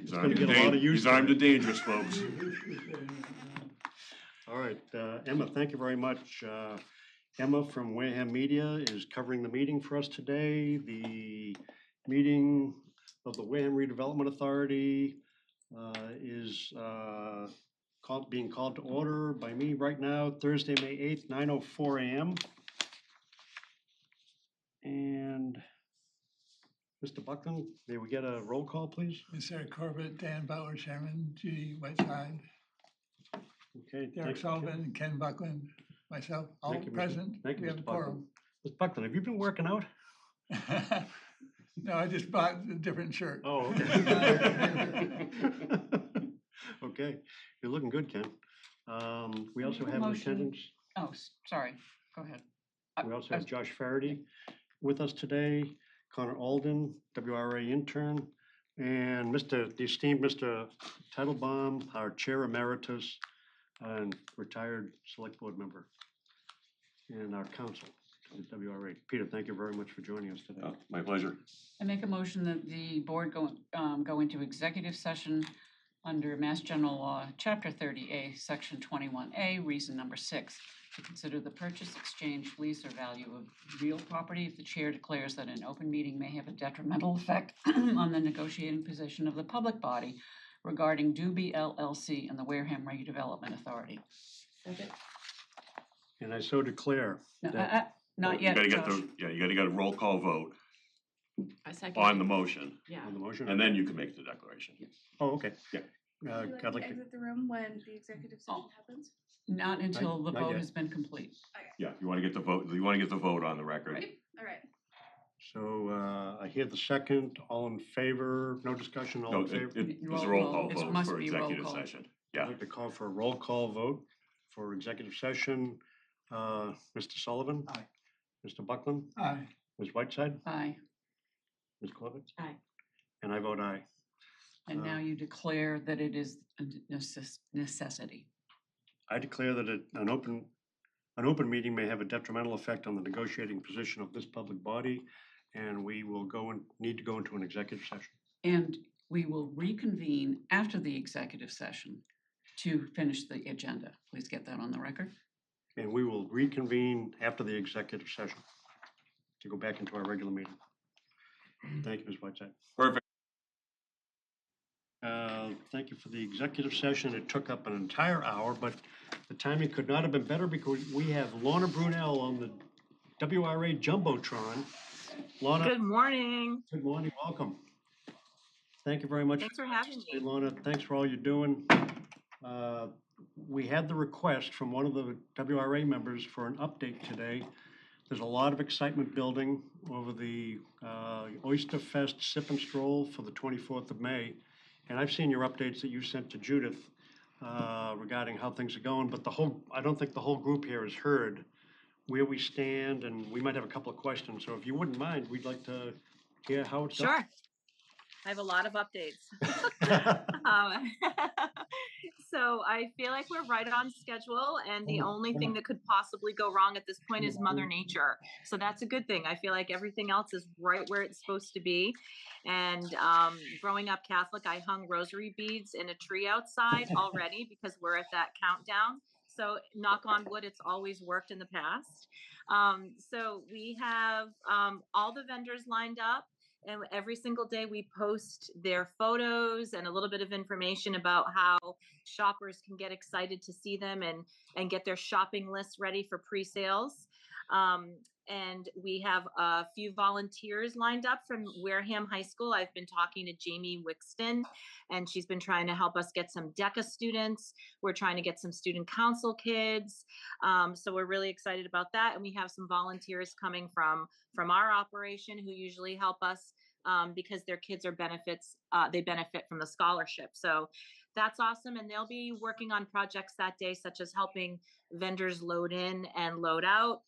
He's armed and dangerous, folks. All right, Emma, thank you very much. Emma from Wareham Media is covering the meeting for us today. The meeting of the Wareham Redevelopment Authority is being called to order by me right now, Thursday, May 8th, 9:04 a.m. And Mr. Buckland, may we get a roll call, please? Mr. Corbett, Dan Bauer, Chairman, Judy Whiteside, Okay. Derek Sullivan, Ken Buckland, myself, all present. Thank you, We have a Mr. Buckland. quorum. Mr. Buckland, have you been working out? No, I just bought a different shirt. Oh, okay. Okay, you're looking good, Ken. We also have in attendance. Oh, sorry, go ahead. We also have Josh Faraday with us today, Connor Alden, WRA intern, and the esteemed Mr. Teitelbaum, our chair emeritus and retired select board member, and our counsel to the WRA. Peter, thank you very much for joining us today. Oh, my pleasure. I make a motion that the board go into executive session under Mass General Law, Chapter 30A, Section 21A, reason number 6, to consider the purchase, exchange, lease, or value of real property if the chair declares that an open meeting may have a detrimental effect on the negotiating position of the public body regarding Doobie LLC and the Wareham Redevelopment Authority. Second. And I so declare that Not yet, You Josh. gotta get a roll call vote I second. on the motion, Yeah. on the motion. and then you can make the declaration. Oh, okay. Yeah. Would you like I'd to like to. exit the room when the executive session happens? Not until the Not vote yet. has been complete. Yeah, you wanna get the vote on the record. Right? All right. So I hear the second. All in favor? No discussion. All No, in favor. it was a Roll roll call. call It vote must for be roll executive call. session. I'd Yeah, like to call for a roll call vote for executive session. Mr. Sullivan. Aye. Mr. Buckland. Aye. Ms. Whiteside. Aye. Ms. Corbett. Aye. And I vote aye. And now you declare that it is a necessity. I declare that an open meeting may have a detrimental effect on the negotiating position of this public body, and we will need to go into an executive session. And we will reconvene after the executive session to finish the agenda. Please get that on the record. And we will reconvene after the executive session to go back into our regular meeting. Thank you, Ms. Whiteside. perfect. Thank you for the executive session. It took up an entire hour, but the timing could not have been better because we have Lorna Brunel on the WRA Jumbotron. Lorna, Good morning. good morning, welcome. Thank you very much. Thanks for having Hey, me. Lorna, thanks for all you're doing. We had the request from one of the WRA members for an update today. There's a lot of excitement building over the Oyster Fest Sip and Stroll for the 24th of May. And I've seen your updates that you sent to Judith regarding how things are going, but I don't think the whole group here has heard where we stand, and we might have a couple of questions. So if you wouldn't mind, we'd like to hear how it's Sure. I have a lot of updates. So I feel like we're right on schedule, and the only thing that could possibly go wrong at this point is Mother Nature. So that's a good thing. I feel like everything else is right where it's supposed to be. And growing up Catholic, I hung rosary beads in a tree outside already because we're at that countdown. So knock on wood, it's always worked in the past. So we have all the vendors lined up. And every single day we post their photos and a little bit of information about how shoppers can get excited to see them and get their shopping lists ready for pre-sales. And we have a few volunteers lined up from Wareham High School. I've been talking to Jamie Wixton, and she's been trying to help us get some DECA students. We're trying to get some student council kids. So we're really excited about that. And we have some volunteers coming from our operation who usually help us because their kids they benefit from the scholarship. So that's awesome. And they'll be working on projects that day, such as helping vendors load in and load out.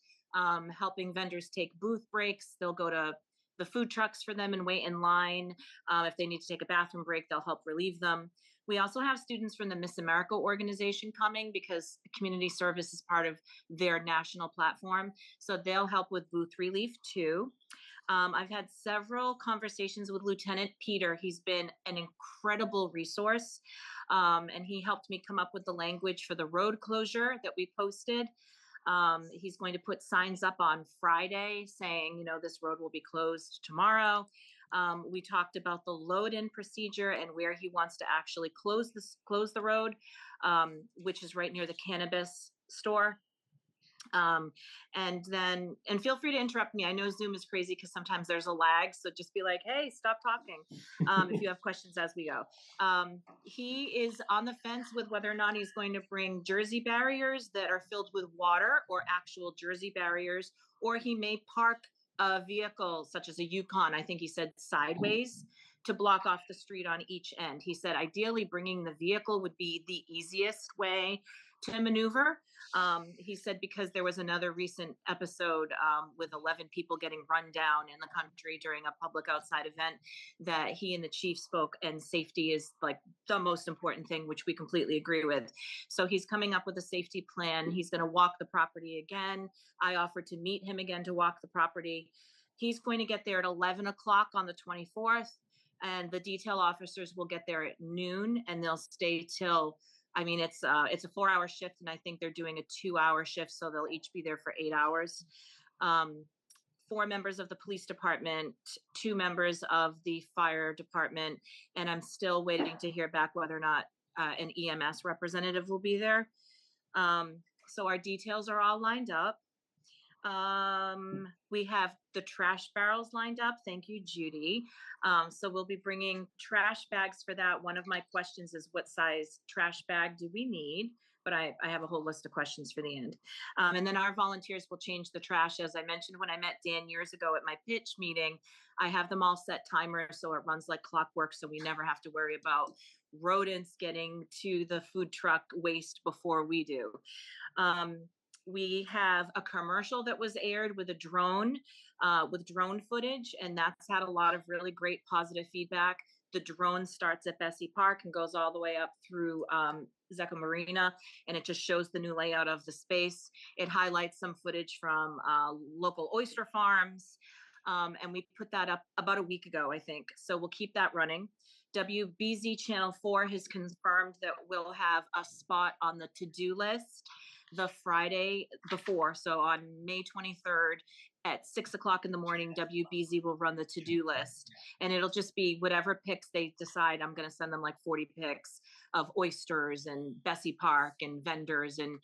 Helping vendors take booth breaks. They'll go to the food trucks for them and wait in line. If they need to take a bathroom break, they'll help relieve them. We also have students from the Miss America organization coming because community service is part of their national platform. So they'll help with booth relief too. I've had several conversations with Lieutenant Peter. He's been an incredible resource. And he helped me come up with the language for the road closure that we posted. He's going to put signs up on Friday saying, this road will be closed tomorrow. We talked about the load-in procedure and where he wants to actually close the road, which is right near the cannabis store. And feel free to interrupt me. I know Zoom is crazy because sometimes there's a lag. So just be like, hey, stop talking. If you have questions as we go. He is on the fence with whether or not he's going to bring Jersey barriers that are filled with water or actual Jersey barriers, or he may park a vehicle such as a Yukon, I think he said sideways, to block off the street on each end. He said ideally bringing the vehicle would be the easiest way to maneuver. He said because there was another recent episode with 11 people getting run down in the country during a public outside event, that he and the chief spoke, and safety is like the most important thing, which we completely agree with. So he's coming up with a safety plan. He's going to walk the property again. I offered to meet him again to walk the property. He's going to get there at 11 o'clock on the 24th, and the detail officers will get there at noon, and they'll stay till, it's a 4-hour shift, and I think they're doing a 2-hour shift, so they'll each be there for 8 hours. 4 members of the police department, 2 members of the fire department, and I'm still waiting to hear back whether or not an EMS representative will be there. So our details are all lined up. We have the trash barrels lined up. Thank you, Judy. So we'll be bringing trash bags for that. One of my questions is what size trash bag do we need? But I have a whole list of questions for the end. And then our volunteers will change the trash. As I mentioned, when I met Dan years ago at my pitch meeting, I have them all set timers so it runs like clockwork, so we never have to worry about rodents getting to the food truck waste before we do. We have a commercial that was aired with a drone, with drone footage, and that's had a lot of really great positive feedback. The drone starts at Bessie Park and goes all the way up through Zecca Marina, and it just shows the new layout of the space. It highlights some footage from local oyster farms, and we put that up about a week ago, I think. So we'll keep that running. WBZ Channel 4 has confirmed that we'll have a spot on the to-do list the Friday before. So on May 23rd at 6 o'clock in the morning, WBZ will run the to-do list, and it'll just be whatever pics they decide. I'm going to send them like 40 pics of oysters and Bessie Park and vendors and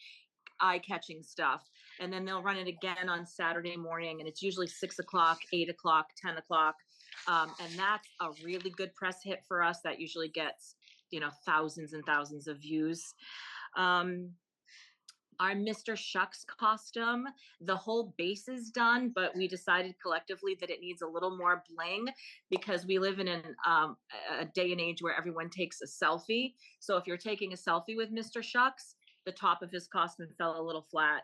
eye-catching stuff. And then they'll run it again on Saturday morning, and it's usually 6 o'clock, 8 o'clock, 10 o'clock. And that's a really good press hit for us. That usually gets, thousands and thousands of views. Our Mr. Shucks costume, the whole base is done, but we decided collectively that it needs a little more bling because we live in a day and age where everyone takes a selfie. So if you're taking a selfie with Mr. Shucks, the top of his costume fell a little flat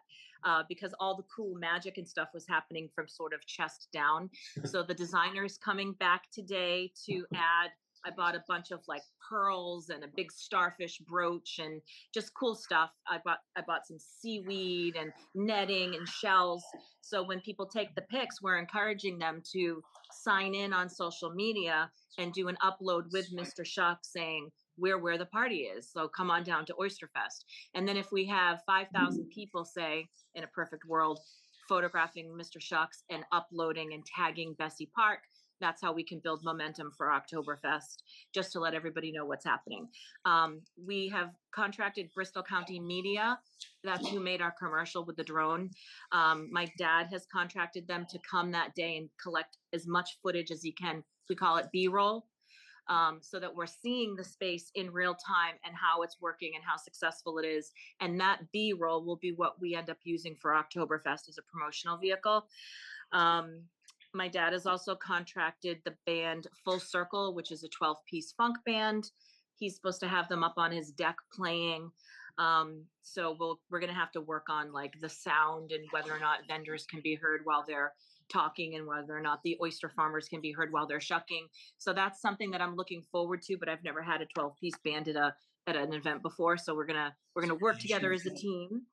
because all the cool magic and stuff was happening from sort of chest down. So the designer is coming back today to add, I bought a bunch of like pearls and a big starfish brooch and just cool stuff. I bought some seaweed and netting and shells. So when people take the pics, we're encouraging them to sign in on social media and do an upload with Mr. Shuck saying where the party is. So come on down to Oyster Fest. And then if we have 5,000 people, say, in a perfect world, photographing Mr. Shucks and uploading and tagging Bessie Park, that's how we can build momentum for Oktoberfest, just to let everybody know what's happening. We have contracted Bristol County Media. That's who made our commercial with the drone. My dad has contracted them to come that day and collect as much footage as he can. We call it B-roll, so that we're seeing the space in real time and how it's working and how successful it is. And that B-roll will be what we end up using for Oktoberfest as a promotional vehicle. My dad has also contracted the band Full Circle, which is a 12-piece funk band. He's supposed to have them up on his deck playing. So we're going to have to work on like the sound and whether or not vendors can be heard while they're talking and whether or not the oyster farmers can be heard while they're shucking. So that's something that I'm looking forward to, but I've never had a 12-piece band at an event before. So we're going to work together as a team.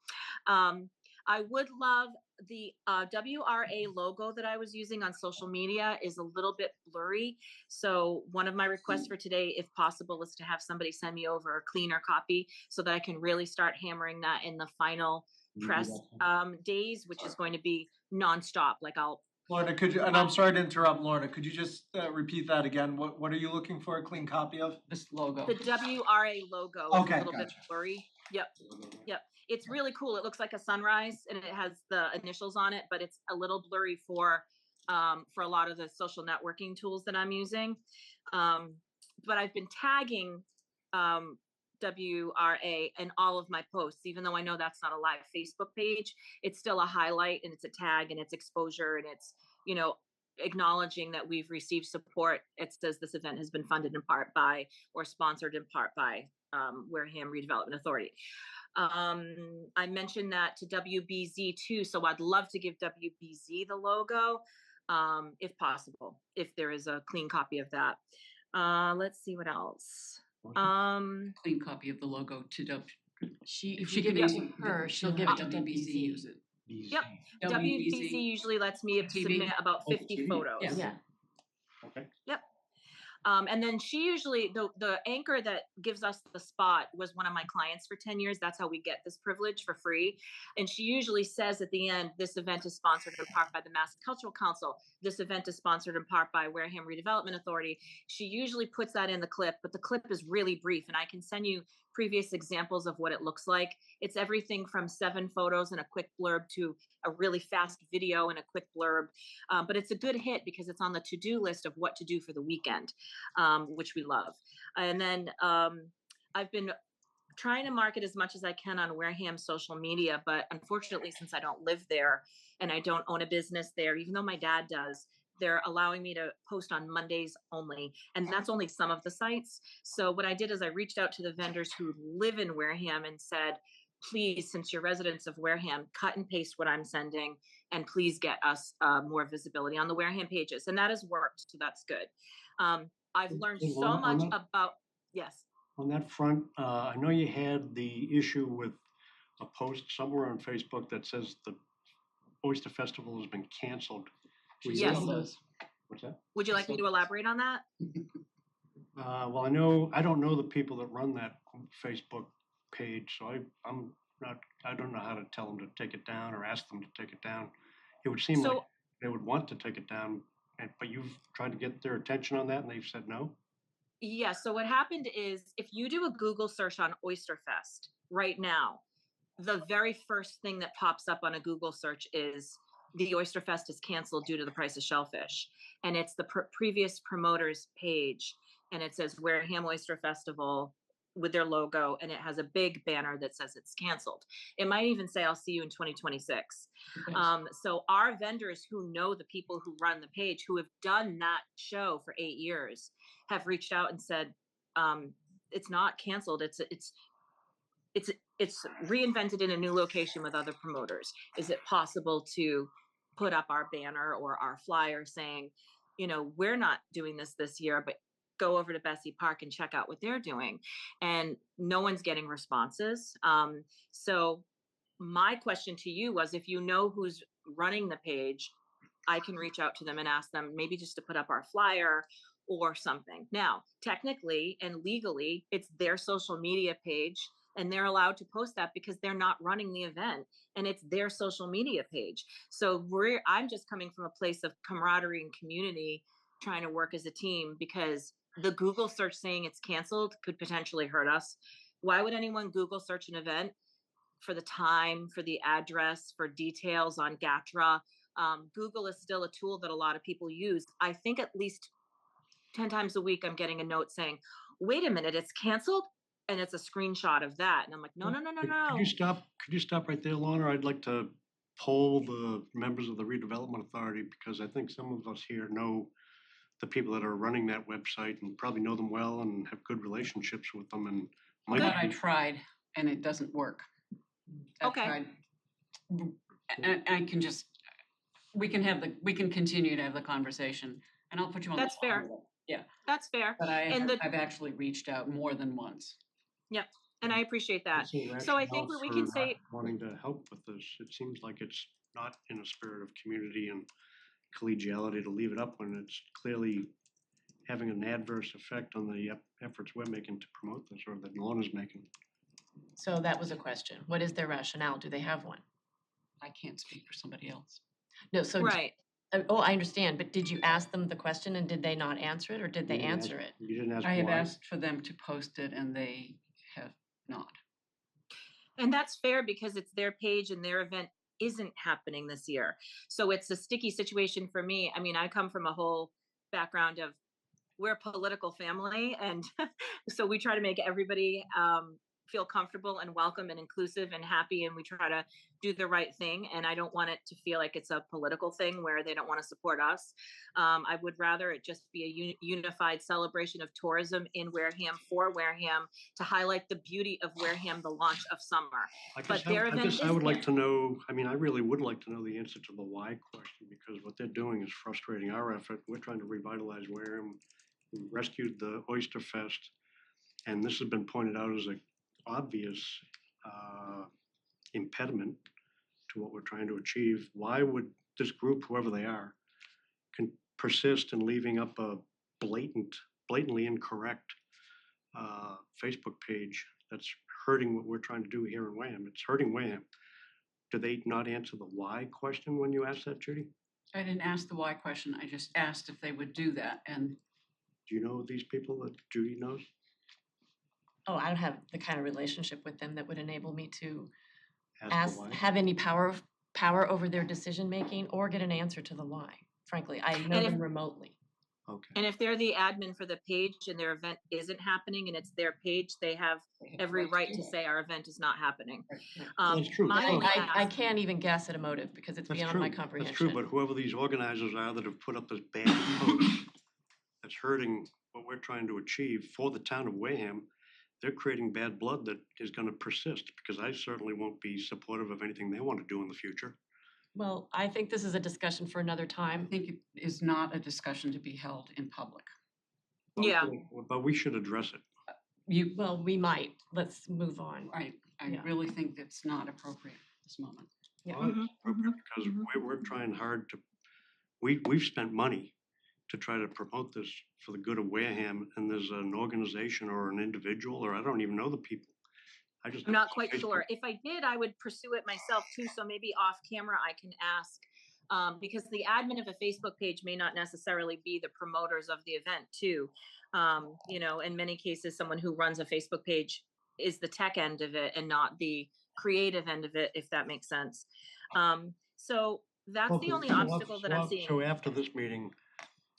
I would love the WRA logo that I was using on social media is a little bit blurry. So one of my requests for today, if possible, is to have somebody send me over a cleaner copy so that I can really start hammering that in the final press days, which is going to be nonstop. Like Lorna, could you, and I'm sorry to interrupt, Lorna, could you just repeat that again? What are you looking for a clean copy of? This logo. the WRA logo is Okay, a little bit gotcha. blurry. Yep. It's really cool. It looks like a sunrise and it has the initials on it, but it's a little blurry for a lot of the social networking tools that I'm using. But I've been tagging WRA in all of my posts, even though I know that's not a live Facebook page. It's still a highlight and it's a tag and it's exposure and it's, acknowledging that we've received support. It says this event has been funded in part by or sponsored in part by Wareham Redevelopment Authority. I mentioned that to WBZ too, so I'd love to give WBZ the logo, if possible, if there is a clean copy of that. Let's see what else. Clean copy of the logo to W. If She we give can it use to it, her, she'll give it to WBZ. use it. Yep. WBZ usually lets me TV? submit about 50 TV? photos. Yeah. Okay. Yep. And then she usually, the anchor that gives us the spot was one of my clients for 10 years. That's how we get this privilege for free. And she usually says at the end, this event is sponsored in part by the Mass Cultural Council. This event is sponsored in part by Wareham Redevelopment Authority. She usually puts that in the clip, but the clip is really brief. And I can send you previous examples of what it looks like. It's everything from 7 photos and a quick blurb to a really fast video and a quick blurb. But it's a good hit because it's on the to-do list of what to do for the weekend, which we love. And then I've been trying to market as much as I can on Wareham social media, but unfortunately, since I don't live there and I don't own a business there, even though my dad does, they're allowing me to post on Mondays only, and that's only some of the sites. So what I did is I reached out to the vendors who live in Wareham and said, please, since you're residents of Wareham, cut and paste what I'm sending, and please get us more visibility on the Wareham pages. And that has worked, so that's good. I've learned Hey, so Lorna, much on that- about, yes. On that front, I know you had the issue with a post somewhere on Facebook that says the Oyster Festival has been canceled. Were you Yes. able to- What's that? Would you like me to elaborate on that? Well, I don't know the people that run that Facebook page, so I don't know how to tell them to take it down or ask them to take it down. It would seem like So, they would want to take it down, but you've tried to get their attention on that and they've said no? yeah, so what happened is if you do a Google search on Oyster Fest right now, the very first thing that pops up on a Google search is the Oyster Fest is canceled due to the price of shellfish. And it's the previous promoter's page. And it says Wareham Oyster Festival with their logo. And it has a big banner that says it's canceled. It might even say, I'll see you in 2026. So our vendors who know the people who run the page, who have done that show for 8 years, have reached out and said, it's not canceled. It's reinvented in a new location with other promoters. Is it possible to put up our banner or our flyer saying, we're not doing this year, but go over to Bessie Park and check out what they're doing? And no one's getting responses. So my question to you was, if you know who's running the page, I can reach out to them and ask them maybe just to put up our flyer or something. Now, technically and legally, it's their social media page, and they're allowed to post that because they're not running the event, and it's their social media page. So I'm just coming from a place of camaraderie and community, trying to work as a team, because the Google search saying it's canceled could potentially hurt us. Why would anyone Google search an event for the time, for the address, for details on GATRA? Google is still a tool that a lot of people use. I think at least 10 times a week, I'm getting a note saying, wait a minute, it's canceled? And it's a screenshot of that. And I'm like, no. Could you stop right there, Lorna? I'd like to poll the members of the Redevelopment Authority, because I think some of us here know the people that are running that website and probably know them well and have good relationships with them, and might That I be- tried and it doesn't work. I Okay. tried. And I can just, we can continue to have the conversation, and I'll put you on. That's fair. Yeah, That's fair. but And I've actually reached out more than once. and I appreciate that. What's the So I think rationale what we for can not say, wanting to help with this? It seems like it's not in a spirit of community and collegiality to leave it up when it's clearly having an adverse effect on the efforts we're making to promote this, or that Lorna's making. So that was a question. What is their rationale? Do they have one? I can't speak for somebody else. No, so. right, Oh, I understand, but did you ask them the question and did they not answer it, or did they You didn't ask- answer it? You didn't ask I have why? asked for them to post it and they have not. and that's fair because it's their page and their event isn't happening this year. So it's a sticky situation for me. I mean, I come from a whole background of we're a political family, and so we try to make everybody feel comfortable and welcome and inclusive and happy, and we try to do the right thing. And I don't want it to feel like it's a political thing where they don't want to support us. I would rather it just be a unified celebration of tourism in Wareham for Wareham to highlight the beauty of Wareham, the launch of summer. But their event I would is like to know, I mean, I really would like to know the answer to the why question, because what they're doing is frustrating our effort. We're trying to revitalize Wareham. We rescued the Oyster Fest, and this has been pointed out as an obvious impediment to what we're trying to achieve. Why would this group, whoever they are, can persist in leaving up a blatantly incorrect Facebook page that's hurting what we're trying to do here in Wareham? It's hurting Wareham. Do they not answer the why question when you ask that, Judy? I didn't ask the why question. I just asked if they would do that, and Do you know these people that Judy knows? Oh, I don't have the kind of relationship with them that would enable me to Ask the why. have any power over their decision-making or get an answer to the why. Frankly, I know And if- them remotely. Okay. And if they're the admin for the page and their event isn't happening and it's their page, they have every right to say our event is not happening. That's true. My Oh. only I ask- can't even guess at a motive because it's That's beyond true. my comprehension. That's true, but whoever these organizers are that have put up this bad post that's hurting what we're trying to achieve for the town of Wareham, they're creating bad blood that is gonna persist, because I certainly won't be supportive of anything they want to do in the future. Well, I think this is a discussion for another I time. think it is not a discussion to be held in public. Yeah. But we should address it. You, Well, we might. Let's move on. I Yeah. really think that's not appropriate at this moment. Yeah. Well, it's Mhm, appropriate because we're trying hard to, we've spent money to try to promote this for the good of Wareham, and there's an organization or an individual, or I don't even know the people. I just. I'm not quite Facebook. sure. If I did, I would pursue it myself too. So maybe off camera, I can ask. Because the admin of a Facebook page may not necessarily be the promoters of the event too. You know, in many cases, someone who runs a Facebook page is the tech end of it and not the creative end of it, if that makes sense. So that's the only obstacle that I'm seeing. So after this meeting,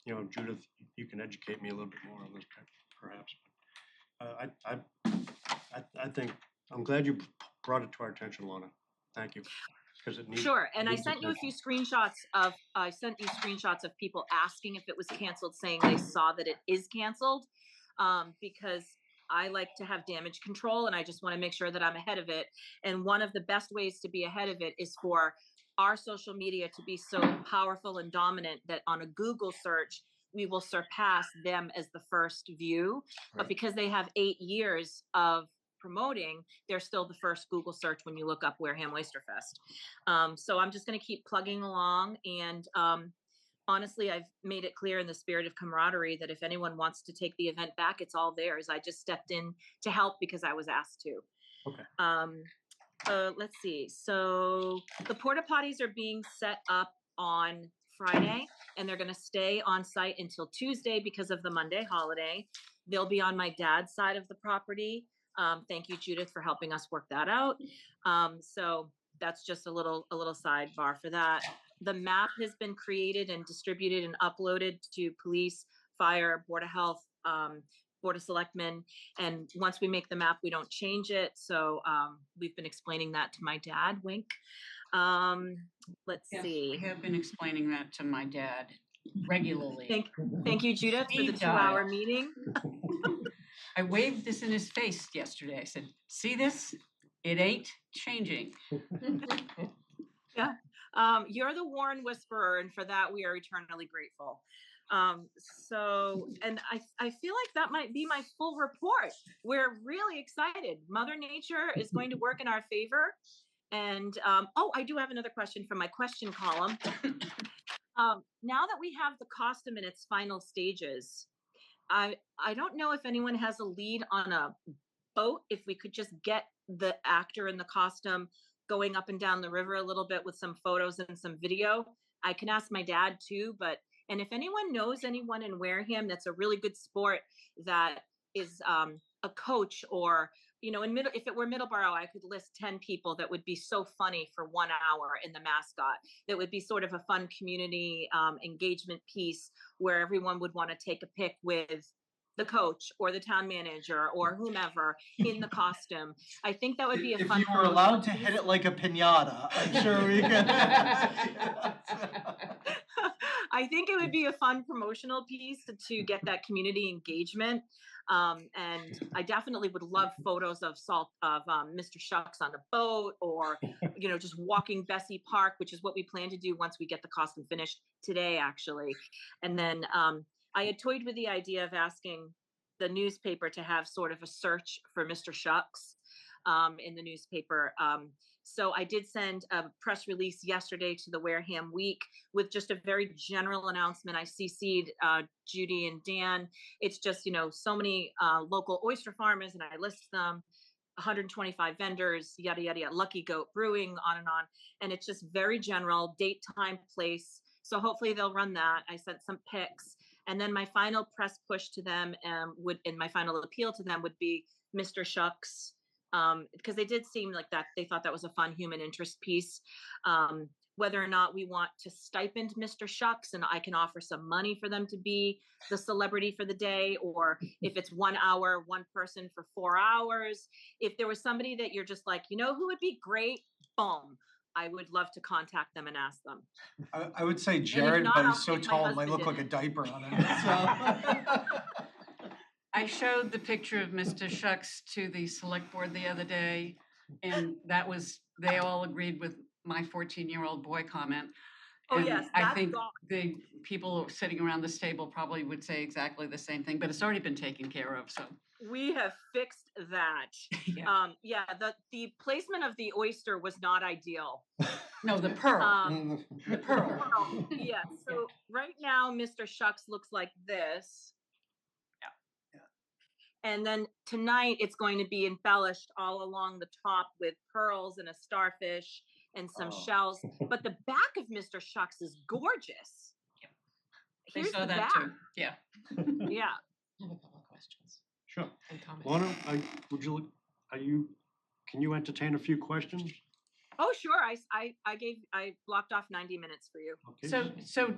you know, Judith, you can educate me a little bit more on this perhaps. I think, I'm glad you brought it to our attention, Lorna. Thank you. Because it needs. Sure, and I needs sent you a attention. few screenshots of people asking if it was canceled, saying they saw that it is canceled. Because I like to have damage control and I just want to make sure that I'm ahead of it. And one of the best ways to be ahead of it is for our social media to be so powerful and dominant that on a Google search, we will surpass them as the first view. But Right. because they have 8 years of promoting, they're still the first Google search when you look up Wareham Oysterfest. So I'm just going to keep plugging along. And honestly, I've made it clear in the spirit of camaraderie that if anyone wants to take the event back, it's all theirs. I just stepped in to help because I was asked to. Okay. Let's see. So the porta potties are being set up on Friday and they're going to stay on site until Tuesday because of the Monday holiday. They'll be on my dad's side of the property. Thank you, Judith, for helping us work that out. So that's just a little sidebar for that. The map has been created and distributed and uploaded to police, fire, board of health, board of selectmen. And once we make the map, we don't change it. So we've been explaining that to my dad, wink. Let's Yes, see. I have been explaining that to my dad regularly. Thank you, Judith, for the Speed dial. 2-hour meeting. I waved this in his face yesterday. I said, see this? It ain't changing. You're the Warren whisperer, and for that we are eternally grateful. And I feel like that might be my full report. We're really excited. Mother Nature is going to work in our favor. And, oh, I do have another question from my question column. Now that we have the costume in its final stages, I don't know if anyone has a lead on a boat, if we could just get the actor in the costume going up and down the river a little bit with some photos and some video. I can ask my dad too, and if anyone knows anyone in Wareham that's a really good sport that is a coach, or if it were Middleborough, I could list 10 people that would be so funny for 1 hour in the mascot. That would be sort of a fun community engagement piece where everyone would want to take a pic with the coach or the town manager or whomever in the costume. I think that would be a If fun. you were allowed to hit it like a piñata, I'm sure we could. I think it would be a fun promotional piece to get that community engagement. And I definitely would love photos of Mr. Shucks on a boat, or just walking Bessie Park, which is what we plan to do once we get the costume finished today, actually. And then I had toyed with the idea of asking the newspaper to have sort of a search for Mr. Shucks in the newspaper. So I did send a press release yesterday to the Wareham Week with just a very general announcement. I CC'd Judy and Dan. It's just, so many local oyster farmers, and I list them, 125 vendors, yada, yada, yada, Lucky Goat Brewing, on. And it's just very general, date, time, place. So hopefully they'll run that. I sent some pics. And then my final press push to them and my final appeal to them would be Mr. Shucks, because they did seem like that. They thought that was a fun human interest piece. Whether or not we want to stipend Mr. Shucks and I can offer some money for them to be the celebrity for the day, or if it's 1 hour, one person for 4 hours. If there was somebody that you're just like, who would be great, boom, I would love to contact them and ask them. I would say Jared, not, but I'll he's so stick my tall, it might husband look in like a it. diaper on him. So. I showed the picture of Mr. Shucks to the select board the other day, and they all agreed with my 14-year-old boy comment. Oh, And yes, I that's think gone. the people sitting around this table probably would say exactly the same thing, but it's already been taken care of, so. We have fixed that. Yeah. The placement of the oyster was not ideal. No, the pearl, the pearl. Yeah, so right now, Mr. Shucks looks like this. And then tonight, it's going to be embellished all along the top with pearls and a starfish and some shells. But the back of Mr. Shucks is gorgeous. They Here's saw the that back. too, yeah. Yeah. I have a couple of questions Sure. and comments. Lorna, can you entertain a few questions? Oh, sure. I blocked off 90 minutes for you. Okay. So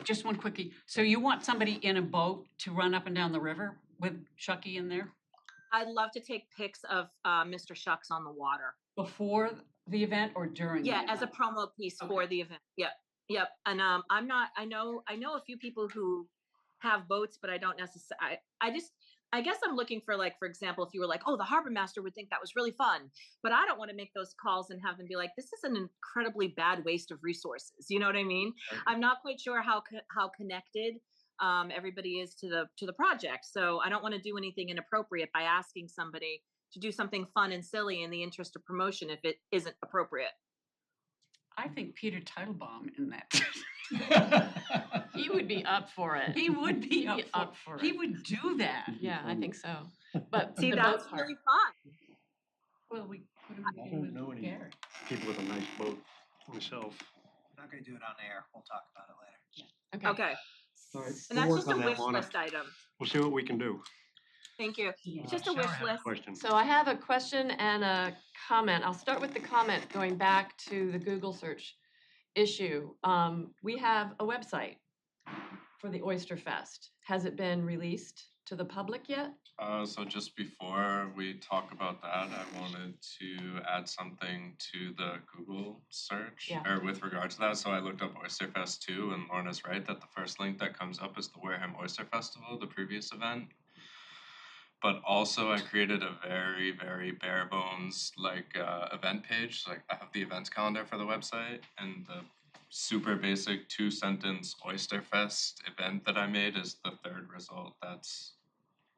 just one quickie. So you want somebody in a boat to run up and down the river with Shucky in there? I'd love to take pics of Mr. Shucks on the water. Before the event or during? Yeah, the as a event? promo piece for the event. Yep. And I know a few people who have boats, but I don't necessarily. I guess I'm looking for, like, for example, if you were like, oh, the harbor master would think that was really fun, but I don't want to make those calls and have them be like, this is an incredibly bad waste of resources. You know what I mean? Okay. I'm not quite sure how connected everybody is to the project, so I don't want to do anything inappropriate by asking somebody to do something fun and silly in the interest of promotion if it isn't appropriate. I think Peter Teitelbaum in that. He would be up for it. He would be He'd up for it. He would do that. Yeah, I think so. But see, the that's boat part. really fun. Well, we put him I in don't with know any Gary. people with a nice boat myself. I'm not gonna do it on air. We'll talk about it later. Okay. All right, And we'll that's work just a on that, wish Lorna. list item. We'll see what we can do. Thank you. It's just a wish list. Question. So I have a question and a comment. I'll start with the comment going back to the Google search issue. We have a website for the Oyster Fest. Has it been released to the public yet? So just before we talk about that, I wanted to add something to the Google search, or with regard to that. So I looked up Oyster Fest 2, and Lorna's right that the first link that comes up is the Wareham Oyster Festival, the previous event. But also I created a very, very bare bones event page. Like I have the events calendar for the website, and the super basic 2-sentence Oyster Fest event that I made is the third result. That's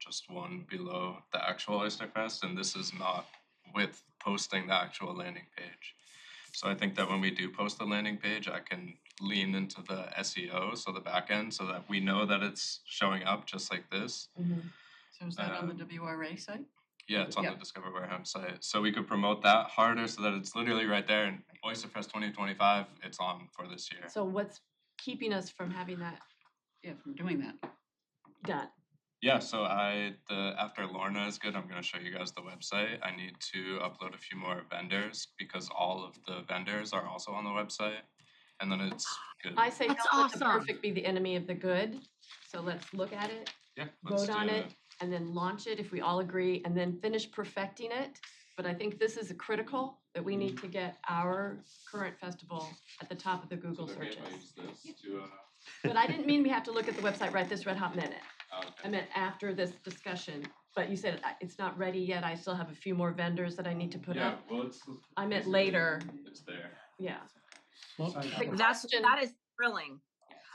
just one below the actual Oyster Fest, and this is not with posting the actual landing page. So I think that when we do post the landing page, I can lean into the SEO, so the back end, so that we know that it's showing up just like this. So is that on the WRA site? Yeah, it's on Yeah. the Discover Wareham site. So we could promote that harder so that it's literally right there, and Oysterfest 2025, it's on for this year. So what's keeping us from having that Yeah, from doing that. done? Yeah, so after Lorna is good, I'm gonna show you guys the website. I need to upload a few more vendors because all of the vendors are also on the website. And then it's good. I say That's don't let the awesome. perfect be the enemy of the good. So let's look at it, Yeah, let's vote on do it, and then launch it if we all agree, and then finish perfecting it. But I think this is critical that we need to get our current festival at the top of the Google searches. But I didn't mean we have to look at the website right this red hot minute. I meant after this discussion, but you said it's not ready yet. I still have a few more vendors that I need to put up. Well, it's. I meant later. It's there. Yeah. Well, Quick That question. is thrilling.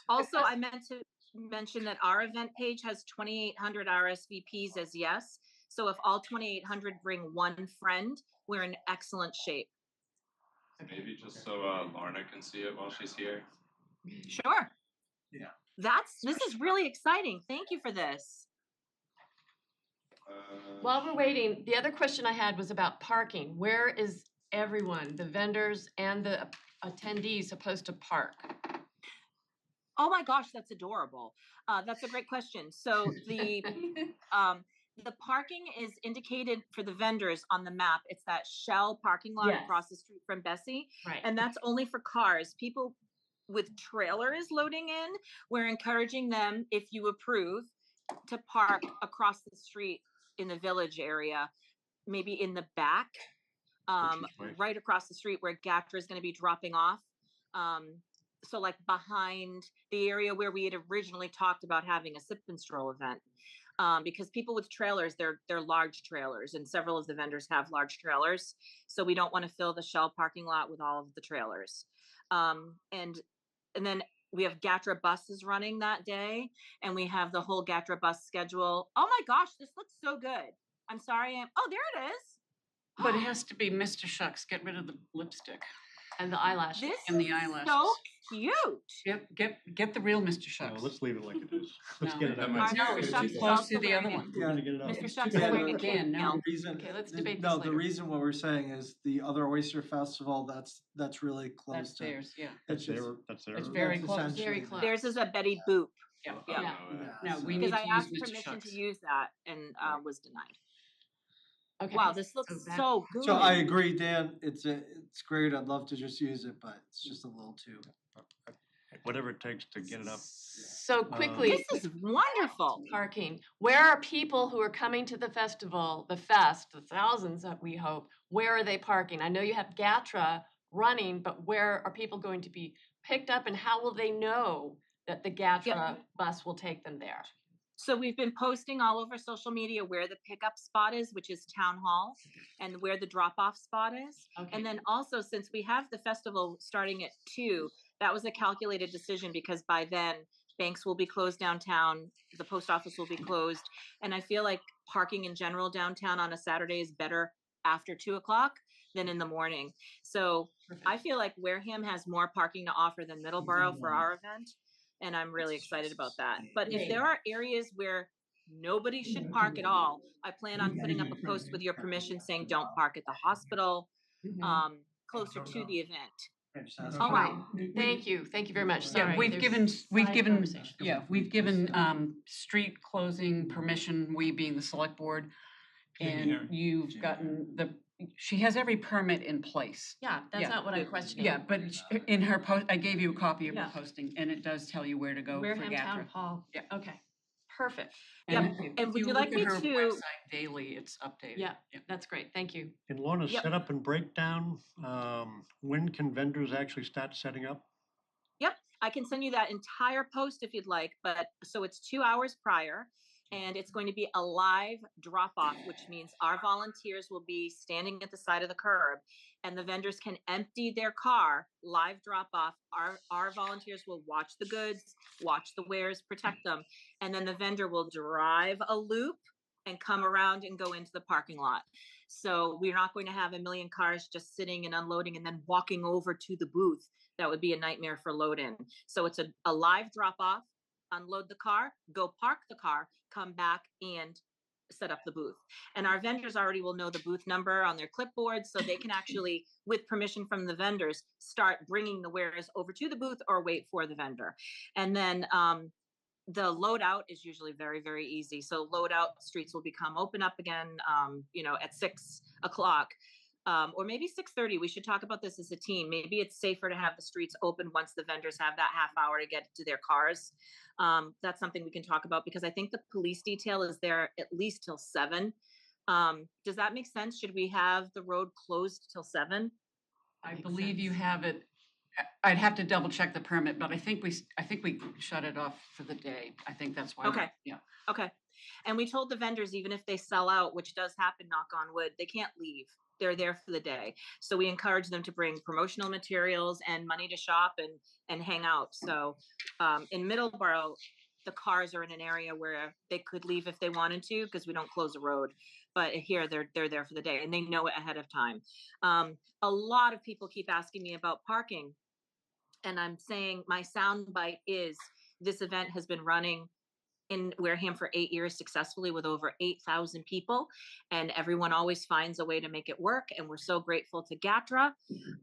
Also, I meant to mention that our event page has 2,800 RSVPs as yes. So if all 2,800 bring one friend, we're in excellent shape. Maybe just so Lorna can see it while she's here. Sure. Yeah. This is really exciting. Thank you for this. While we're waiting, the other question I had was about parking. Where is everyone, the vendors and the attendees, supposed to park? Oh my gosh, that's adorable. That's a great question. So the parking is indicated for the vendors on the map. It's that Shell parking lot Yes. across the street from Bessie. Right. And that's only for cars. People with trailers loading in, we're encouraging them, if you approve, to park across the street in the village area, maybe in the back, right across the street where Gatra is going to be dropping off. So like behind the area where we had originally talked about having a sip and stroll event. Because people with trailers, they're large trailers, and several of the vendors have large trailers. So we don't want to fill the Shell parking lot with all of the trailers. And then we have Gatra buses running that day, and we have the whole Gatra bus schedule. Oh my gosh, this looks so good. I'm sorry. Oh, there it is. But it has to be Mr. Shucks, get rid of the lipstick And the eyelashes. This and the is eyelashes. so cute. Get the real Mr. no, Shucks. let's leave it like it is. Let's No. get it That out. might No, be it's too too close to the other wearing one. We're gonna get it out. Mr. It's Shucks too is bad wearing we a can, no. tail. The reason, Okay, let's the- debate no, this the later. reason what we're saying is the other Oyster Festival, that's really close That's to. theirs, yeah. It's just, That's there. It's very that's close. essentially Very that. close. Theirs is a Betty Boop. Yeah. Yeah. No, so- we Because need I to use asked Mr. permission Shucks. to use that and was denied. Okay. Wow, this looks So that- so good. So I agree, Dan, it's great, I'd love to just use it, but it's just a little too. Whatever it takes to get it up. So quickly, This is wonderful. parking. Where are people who are coming to the festival, the fest, the thousands that we hope, where are they parking? I know you have Gatra running, but where are people going to be picked up, and how will they know that the Gatra bus will take them there? So we've been posting all over social media where the pickup spot is, which is Town Hall, and where the drop-off spot is. Okay. And then also, since we have the festival starting at 2, that was a calculated decision because by then banks will be closed downtown, the post office will be closed. And I feel like parking in general downtown on a Saturday is better after 2:00 than in the morning. So I feel like Wareham has more parking to offer than Middleborough for our event. And I'm really excited about that. But if there are areas where nobody should park at all, I plan on putting up a post with your permission saying don't park at the hospital, closer to the event. All right. Thank you very much. Sorry. Yeah, we've there's given, side conversation. we've given street closing permission, we being the select board. And you've gotten she has every permit in place. Yeah, that's Yeah. not what I'm questioning. Yeah, but in her post, I gave you a copy of Yeah. her posting, and it does tell you where to go for Wareham Town Gatra. Hall. Yeah. Okay, perfect. Yep. if And would you look like at me her to- website daily, it's updated. Yeah, that's great. Thank you. In Lorna's Yep. setup and breakdown, when can vendors actually start setting up? Yep, I can send you that entire post if you'd like, but so it's 2 hours prior. And it's going to be a live drop off, which means our volunteers will be standing at the side of the curb and the vendors can empty their car, live drop off. Our volunteers will watch the goods, watch the wares, protect them. And then the vendor will drive a loop and come around and go into the parking lot. So we're not going to have a million cars just sitting and unloading and then walking over to the booth. That would be a nightmare for load in. So it's a live drop off, unload the car, go park the car, come back and set up the booth. And our vendors already will know the booth number on their clipboard, so they can actually, with permission from the vendors, start bringing the wares over to the booth or wait for the vendor. And then the load out is usually very, very easy. So load out streets will become open up again, at 6 o'clock. Or maybe 6:30. We should talk about this as a team. Maybe it's safer to have the streets open once the vendors have that half hour to get to their cars. That's something we can talk about because I think the police detail is there at least till 7. Does that make sense? Should we have the road closed till 7? I believe you have it. I'd have to double check the permit, but I think we shut it off for the day. I think that's why. Okay. Yeah. Okay. And we told the vendors, even if they sell out, which does happen, knock on wood, they can't leave. They're there for the day. So we encourage them to bring promotional materials and money to shop and hang out. So in Middleborough, the cars are in an area where they could leave if they wanted to because we don't close a road. But here they're there for the day and they know it ahead of time. A lot of people keep asking me about parking. And I'm saying my soundbite is this event has been running in Wareham for 8 years successfully with over 8,000 people, and everyone always finds a way to make it work. And we're so grateful to GATRA.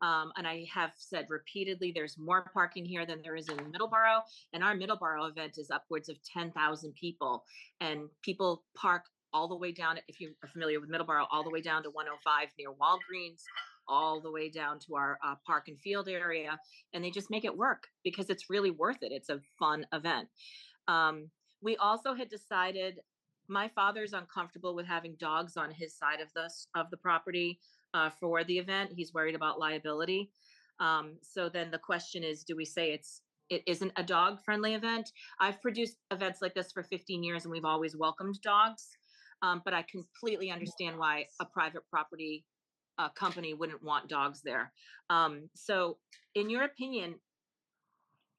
And I have said repeatedly, there's more parking here than there is in Middleborough. And our Middleborough event is upwards of 10,000 people, and people park all the way down, if you are familiar with Middleborough, all the way down to 105 near Walgreens, all the way down to our park and field area. And they just make it work because it's really worth it. It's a fun event. We also had decided my father's uncomfortable with having dogs on his side of the property for the event. He's worried about liability. So then the question is, do we say it isn't a dog friendly event? I've produced events like this for 15 years and we've always welcomed dogs. But I completely understand why a private property company wouldn't want dogs there. So in your opinion,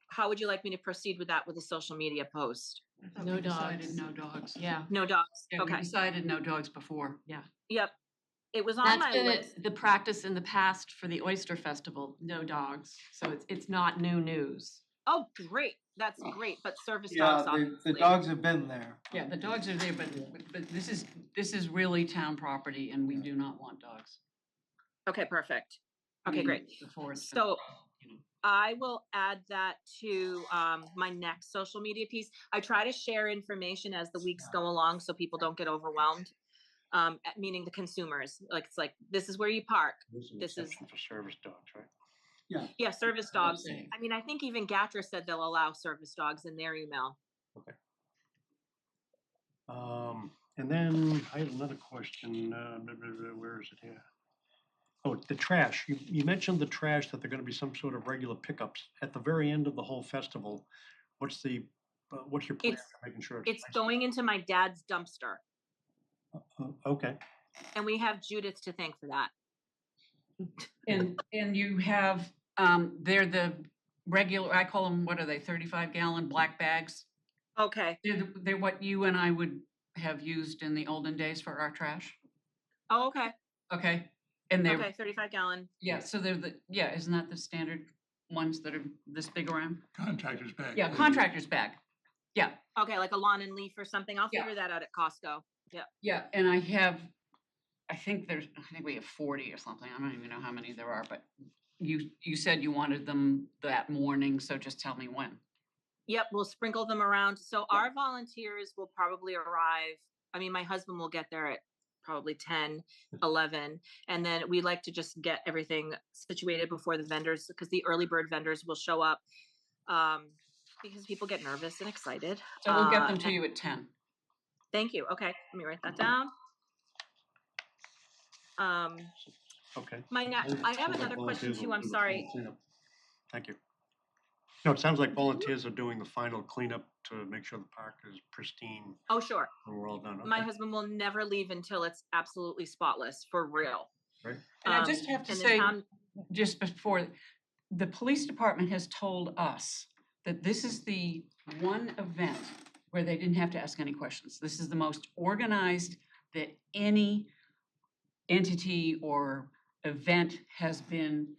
how would you like me to proceed with that with a social media post? No We decided dogs. no dogs. Yeah, No dogs. Yeah, we Okay. decided no dogs before. Yep. It was on that's my been list. the practice in the past for the Oyster Festival, no dogs. So it's not new news. Oh, great. That's great. But service Yeah, dogs, the obviously. dogs have been there. Yeah, the dogs are there, but this is really town property and we do not want dogs. Okay, perfect. I Okay, mean, great. the forest, So you know. I will add that to my next social media piece. I try to share information as the weeks go along so people don't get overwhelmed. Meaning the consumers. Like it's like this is where you park. There's an This is exception for service dogs, right? yeah, service dogs. saying. I mean, I think even GATRA said they'll allow service dogs in their email. And then I had another question, where is it here? Oh, the trash. You mentioned the trash, that there are gonna be some sort of regular pickups at the very end of the whole festival. What's your plan It's- for making sure? It's going into my dad's dumpster, Okay, and we have Judith to thank for that. And you have, they're the regular, I call them, what are they, 35-gallon black bags? Okay. They're what you and I would have used in the olden days for our trash, Oh, okay. okay? And they're, Okay, 35 gallon. yeah, so they're isn't that the standard ones that are this big around? Contractor's bag. Yeah, contractor's bag. Yeah, Okay, like a lawn and leaf or something. I'll Yeah. figure that out at Costco. yeah, and I think we have 40 or something. I don't even know how many there are, but you said you wanted them that morning, so just tell me when. Yep, we'll sprinkle them around. So our volunteers will probably arrive. I mean, my husband will get there at probably 10, 11. And then we like to just get everything situated before the vendors, because the early bird vendors will show up because people get nervous and excited. So we'll get them to you at 10. Thank you. Okay, let me write that down. okay. I have another question too. I'm sorry. Thank you. No, it sounds like volunteers are doing the final cleanup to make sure the park is pristine Oh, sure. when we're all done. My Okay. husband will never leave until it's absolutely spotless, for real. Right. And I just have to and the say, town- just before, the police department has told us that this is the one event where they didn't have to ask any questions. This is the most organized that any entity or event has been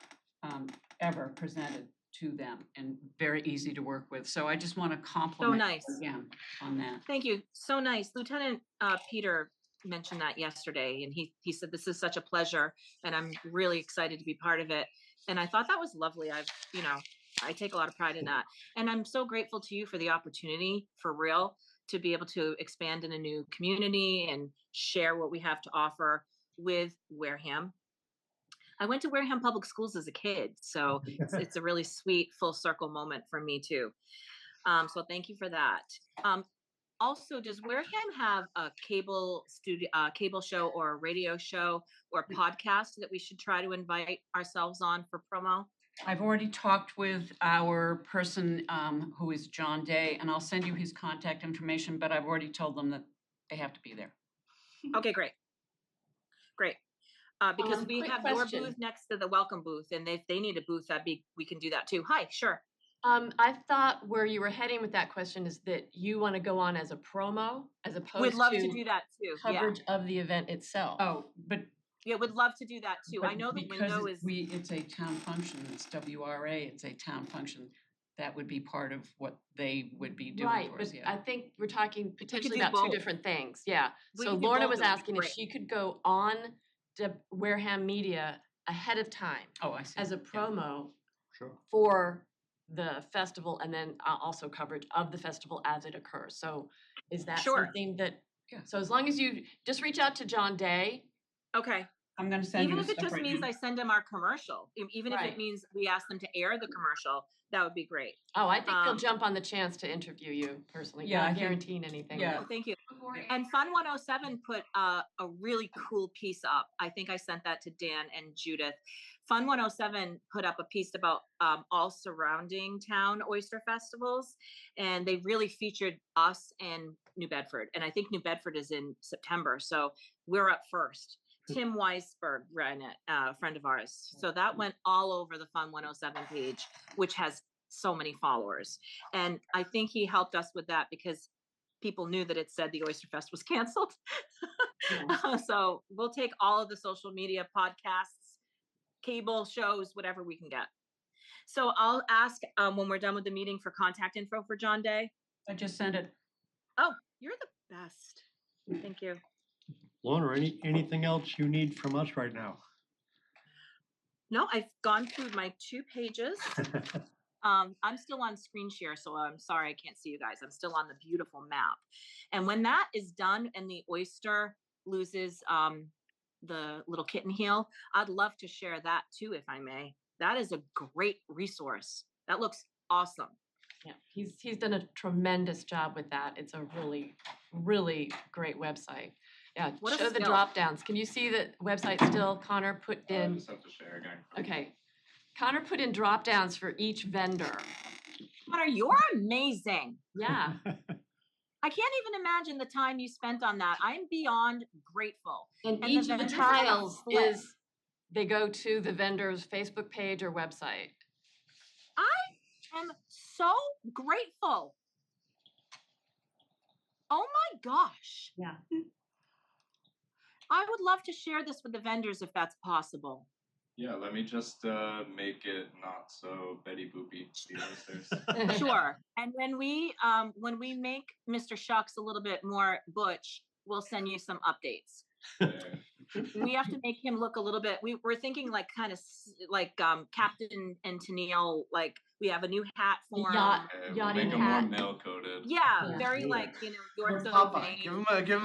ever presented to them, and very easy to work with. So I just want to compliment nice. you again on that. Thank you. So nice. Lieutenant Peter mentioned that yesterday, and he said this is such a pleasure, and I'm really excited to be part of it. And I thought that was lovely. I take a lot of pride in that, and I'm so grateful to you for the opportunity, for real, to be able to expand in a new community and share what we have to offer with Wareham. I went to Wareham Public Schools as a kid, so it's a really sweet full circle moment for me too. So thank you for that. Also, does Wareham have a cable show or a radio show or podcast that we should try to invite ourselves on for promo? I've already talked with our person who is John Day, and I'll send you his contact information, but I've already told them that they have to be there. Okay, great. Great. Because we quick have question. your booth next to the welcome booth, and if they need a booth, we can do that too. Hi, sure. I thought where you were heading with that question is that you want to go on as a promo as opposed We'd love to to do that too. Yeah, coverage of the event itself. Oh, but yeah, we'd love to do that too. I but know the because window is. it's a town function, it's WRA, it's a town function, that would be part of what they would be doing Right, for but us, yeah. I think we're talking potentially do about two both. different things, yeah. We So can do Lorna both, was it would be asking if great. she could go on to Wareham Media ahead of time Oh, I see. as a Yeah. promo Sure. for the festival and then also coverage of the festival as it occurs. So is that Sure. something that, Yeah. so as long as you just reach out to John Day. Okay. I'm gonna send you Even the if it stuff just right means now. I send them our commercial, even if Right. it means we ask them to air the commercial, that would be great. Oh, I think they'll Um, jump on the chance to interview you personally, Yeah, I not think- guaranteeing anything. yeah. Oh, thank you. And Fun 107 put a really cool piece up. I think I sent that to Dan and Judith. Fun 107 put up a piece about all surrounding town oyster festivals, and they really featured us and New Bedford. And I think New Bedford is in September, so we're up first. Tim Weisberg ran it, a friend of ours. So that went all over the Fun 107 page, which has so many followers. And I think he helped us with that because people knew that it said the Oyster Fest was canceled. So we'll take all of the social media, podcasts, cable shows, whatever we can get. So I'll ask when we're done with the meeting for contact info for John Day. I just sent it. Oh, you're the best. Thank you. Lorna, anything else you need from us right now? No, I've gone through my 2 pages. I'm still on screen share, so I'm sorry I can't see you guys. I'm still on the beautiful map. And when that is done and the oyster loses the little kitten heel, I'd love to share that too, if I may. That is a great resource. That looks awesome. Yeah, he's done a tremendous job with that. It's a really, really great website. Yeah, What a show the skill. drop downs. Can you see the website still? Connor put I in, just have to share again. okay. Connor put in drop downs for each vendor. Connor, you're amazing. Yeah, I can't even imagine the time you spent on that. I'm beyond grateful. and And the each of the vendors have a tiles flip. is, they go to the vendor's Facebook page or website. I'm so grateful. Oh my gosh. Yeah. I would love to share this with the vendors if that's possible. Yeah, let me just make it not so Betty Boopy. The oysters. Sure. And when we make Mr. Shucks a little bit more butch, we'll send you some updates. Yeah. We have to make him look a little bit. We're thinking like kind of like Captain and Tennille. Like we have a new hat for him. Yacht. Okay, we'll Yachting make them more hat. male coded. Yeah, Yeah. very Yeah. like York Give him so Popeye. vain. Give him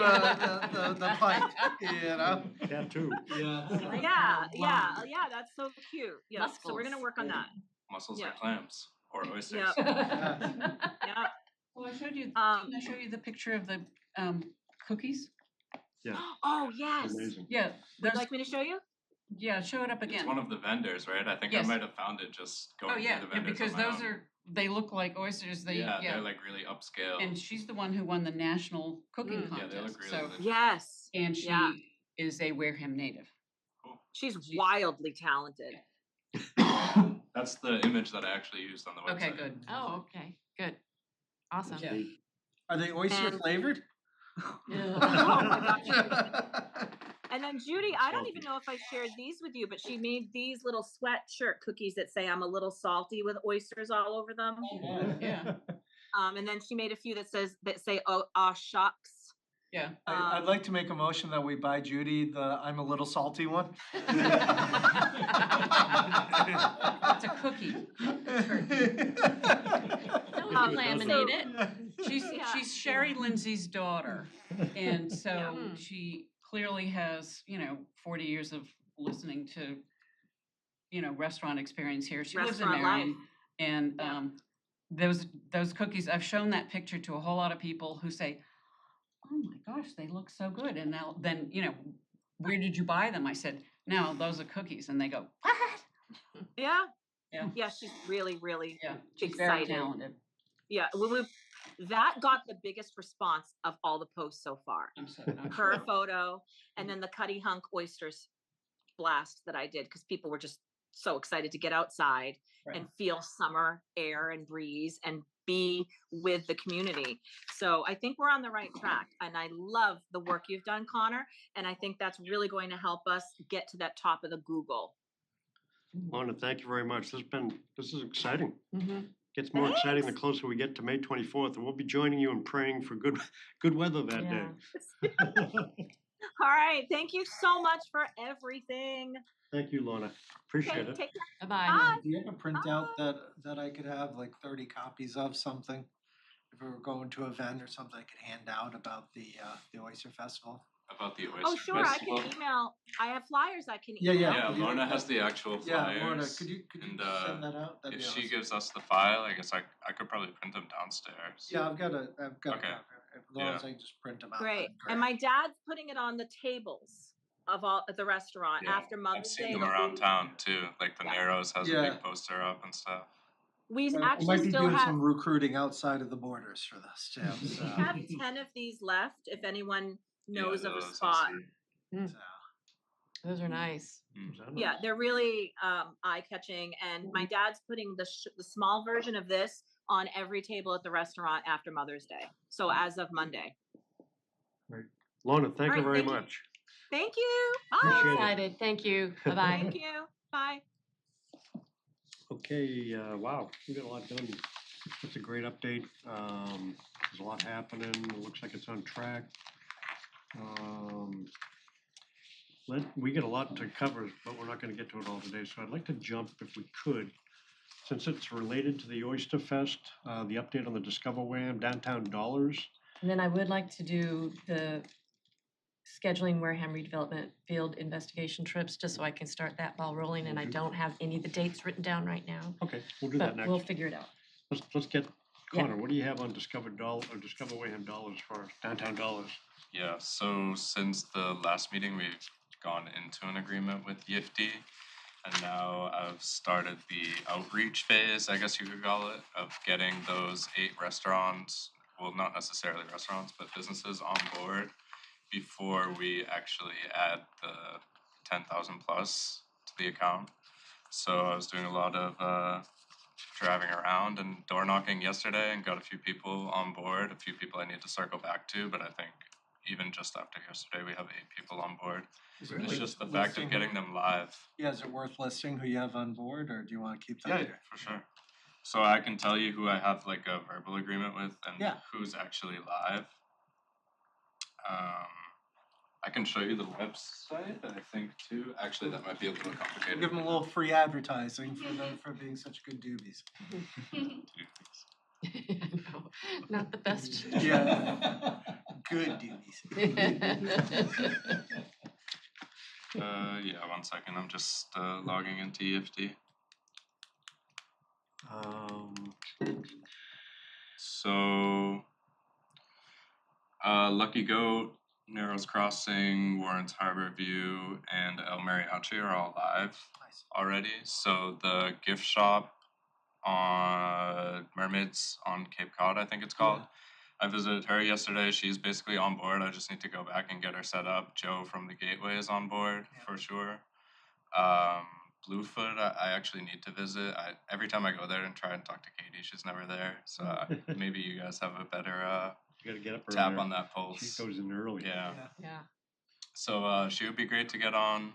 the pipe, you know? That too. Yeah, yeah, that's so cute. Yeah, so we're gonna Muscles. work on that. Muscles Yeah. like clams or oysters. Yeah, yeah. Well, I showed you, didn't Um, I show you the picture of the cookies? Yeah. Oh yes. Amazing. Yeah, Would there's, you like me to show you? Yeah, show it up It's again. one of the vendors, right? I think I Yes. might have found it just Oh, going through yeah, the yeah, vendors because on my those own. are, they look like oysters, they, Yeah, yeah. they're like really upscale. And she's the one who won the national cooking Mm. Yeah, they contest, look really so, delicious. Yes, and yeah. she is a Wareham native. Cool. She's wildly talented. That's the image that I actually used on the website. Okay, good. Oh, okay, good. Awesome. Yeah. Are they oyster And- flavored? Oh my gosh. And then Judy, I don't even know if I shared these with you, but she made these little sweatshirt cookies that say I'm a little salty with oysters all over them. Yeah. And then she made a few that say oh shucks. Yeah. I'd like to make a motion that we buy Judy the I'm a little salty one. It's a cookie. Don't laminate it. She's Yeah. she's Sherry Lindsay's daughter, and so Yeah. she clearly has 40 years of listening to restaurant experience here. She lives in Restaurant Marion, life. and Yeah. those cookies. I've shown that picture to a whole lot of people who say, "Oh my gosh, they look so good!" And now then where did you buy them? I said, "No, those are cookies," and they go, "What?" Yeah. Yeah. Yeah, she's really, really Yeah, she's very excited. talented. Yeah. That got the biggest response of all the posts so far. I'm Her sure. photo and then the Cuddy Hunk oysters blast that I did because people were just so excited to get outside Right. and feel summer air and breeze and be with the community. So I think we're on the right track, and I love the work you've done, Connor, and I think that's really going to help us get to that top of the Google. Lorna, thank you very much. This is exciting. Mhm. Gets more exciting the closer we get to May 24th, and we'll be joining you in praying for good weather that day. All right. Thank you so much for everything. Thank you, Lorna. Appreciate Okay, it. take care. Bye-bye. Bye. Do you have a printout that I could have like 30 copies of something? If we were going to an event or something I could hand out about the Oyster Festival? About the oyster Oh, sure. festival. I can email. I have flyers I can Yeah, email. yeah. Yeah, Lorna has the actual flyers. Yeah, Lorna, could you and, send that out? That'd If be she awesome. gives us the file, I guess I could probably print them downstairs. Yeah, I've got a Okay. copy. As long as I just print them out. Great. that'd be And my dad's putting it on the tables of all at the restaurant Yeah, after I've Mother's seen Day. them the around food- town too. Like the Yeah. Narrows has a Yeah. big poster up and stuff. We I actually might be still doing have some recruiting outside of the borders for this too. So, we have 10 of these left. If anyone knows of a those I spot. see. so. Those are nice. Yeah, they're really eye-catching, and my dad's putting the small version of this on every table at the restaurant after Mother's Day. So as of Monday. Lorna, thank All you right, very thank you. much. Thank you. Appreciate Bye. it. Excited. Thank you. Bye-bye. Thank you. Bye. Okay, wow, we got a lot done. That's a great update. There's a lot happening. It looks like it's on track. We got a lot to cover, but we're not gonna get to it all today, so I'd like to jump, if we could, since it's related to the Oyster Fest, the update on the Discover Wareham Downtown Dollars. And then I would like to do the scheduling Wareham redevelopment field investigation trips, just so I can start that ball rolling, and I don't have any of the dates written down right now. Okay, we'll do that But we'll next. figure it out. Let's get, Yeah. Connor, what do you have on Discover Wareham Dollars for Downtown Dollars? Yeah, so since the last meeting, we've gone into an agreement with YIFT, and now I've started the outreach phase, I guess you could call it, of getting those 8 restaurants, well, not necessarily restaurants, but businesses on board before we actually add the 10,000 plus to the account. So I was doing a lot of driving around and door knocking yesterday and got a few people on board, a few people I need to circle back to, but I think even just after yesterday, we have 8 people on board. Is it It's worth just the fact listing of getting them live. Yeah, is it worth listing who you have on board, or do you want to keep that Yeah, there? for sure. So I can tell you who I have like a verbal agreement with and Yeah. who's actually live. I can show you the website, I think, too. Actually, that might be a little complicated. Give them a little free advertising for being such good doobies. No, not the best. Yeah. Good doobies. Yeah, 1 second. I'm just logging into EFT. So, Lucky Goat, Narrows Crossing, Warren's Harbor View, and El Mariachi are all live Nice. already. So the gift shop on Mermaids on Cape Cod, I think it's called. I visited her yesterday. She's basically on board. I just need to go back and get her set up. Joe from the Gateway is on board for sure. Bluefoot, I actually need to visit. Every time I go there and try and talk to Katie, she's never there. So maybe you guys have a better You gotta get up tap earlier. on that She pulse. goes in early. Yeah. Yeah. So she would be great to get on.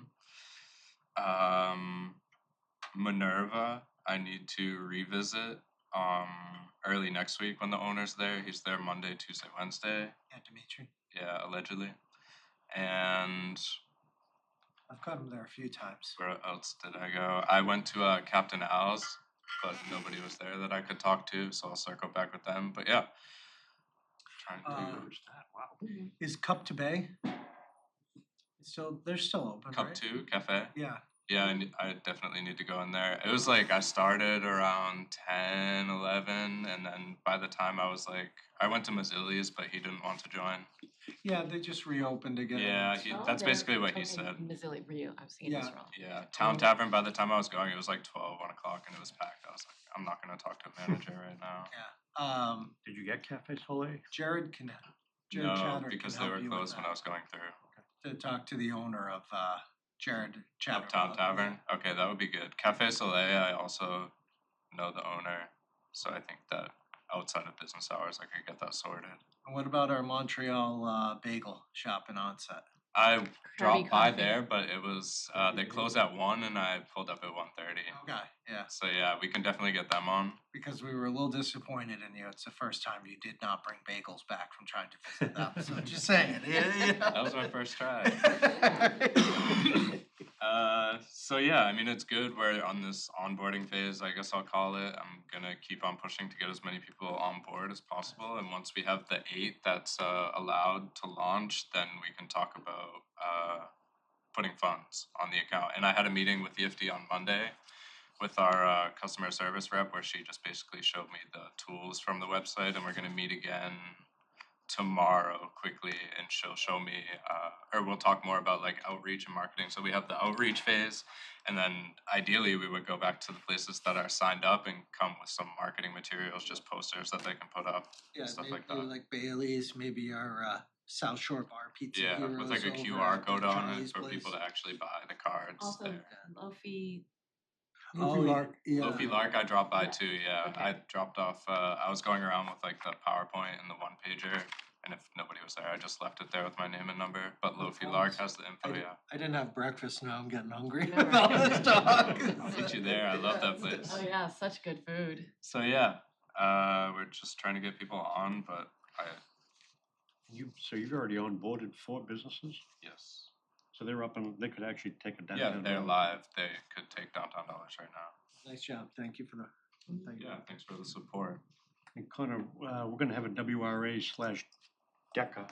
Minerva, I need to revisit early next week when the owner's there. He's there Monday, Tuesday, Wednesday. Yeah, Dimitri. Yeah, allegedly. And I've come there a few times. where else did I go? I went to Captain Al's, but nobody was there that I could talk to, so I'll circle back with them. But yeah, trying to Where's that? Wow. Is Cup to Bay? So they're still open, Cup right? 2 Cafe. Yeah. Yeah, I definitely need to go in there. It was like I started around 10, 11, and then by the time I was like, I went to Mazzili's, but he didn't want to join. Yeah, they just reopened again. Yeah, that's basically what he Okay, said. Mazzilli, Rio, I'm seeing this Yeah. wrong. Yeah, Town Tavern, by the time I was going, it was like 12, 1 o'clock, and it was packed. I was like, I'm not going to talk to a manager right now. Yeah. Did you get Cafe Soleil? Jared No, Chatter because can they help were you with closed when that. I was going through. To talk to the owner of Jared Chatter. Uptown Tavern? Okay, that would be good. Cafe Soleil, I also know the owner, so I think that outside of business hours, I could get that sorted. And what about our Montreal bagel shop in Onset? I dropped by Coffee. there, but it was they closed at 1 and I pulled up at 1:30. Okay, yeah, So yeah, we can definitely get them on. because we were a little disappointed in you. It's the first time you did not bring bagels back from trying to visit them. So just saying. Yeah. That was my first try. So yeah, I mean it's good. We're on this onboarding phase, I guess I'll call it. I'm gonna keep on pushing to get as many people on board as possible. And once we have the 8 that's allowed to launch, then we can talk about putting funds on the account. And I had a meeting with EFD on Monday with our customer service rep where she just basically showed me the tools from the website, and we're gonna meet again tomorrow quickly, and she'll show me or we'll talk more about like outreach and marketing. So we have the outreach phase, and then ideally we would go back to the places that are signed up and come with some marketing materials, just posters that they can put up, Yeah, stuff maybe like that. like Bailey's, maybe our South Shore Bar Pizza Yeah, Heroes with like a over QR at code on it Charlie's for place. people to actually buy the cards Also, there. Lofi, Oh, Lark. yeah. Lofi Lark, I dropped by Yeah. too, yeah. Okay. I dropped off, I was going around with like the PowerPoint and the one pager, and if nobody was there, I just left it there with my name and number. But Lofi Lark has the info, yeah. I didn't have breakfast, now I'm getting hungry Yeah, about right. this talk. I'll meet you there, I love that place. oh yeah, such good food. So yeah, we're just trying to get people on, but So you've already onboarded 4 businesses? yes. So they're up and they could actually take a Yeah, downtown. they're dollar. live, they could take downtown dollars right now. Nice job, thank you for the, thank you. Yeah, thanks for the support. And Connor, we're gonna have a WRA/DECA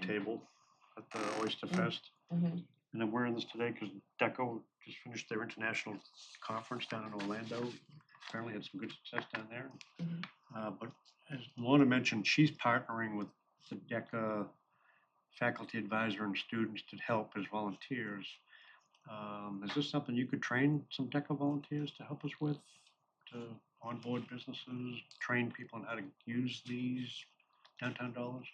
table at the Oyster Fest. Mhm. And I'm wearing this today because DECA just finished their international conference down in Orlando. Apparently had some good success down there. Mhm. But as Lorna mentioned, she's partnering with the DECA faculty advisor and students to help as volunteers. Is this something you could train some DECA volunteers to help us with? To onboard businesses, train people on how to use these downtown dollars?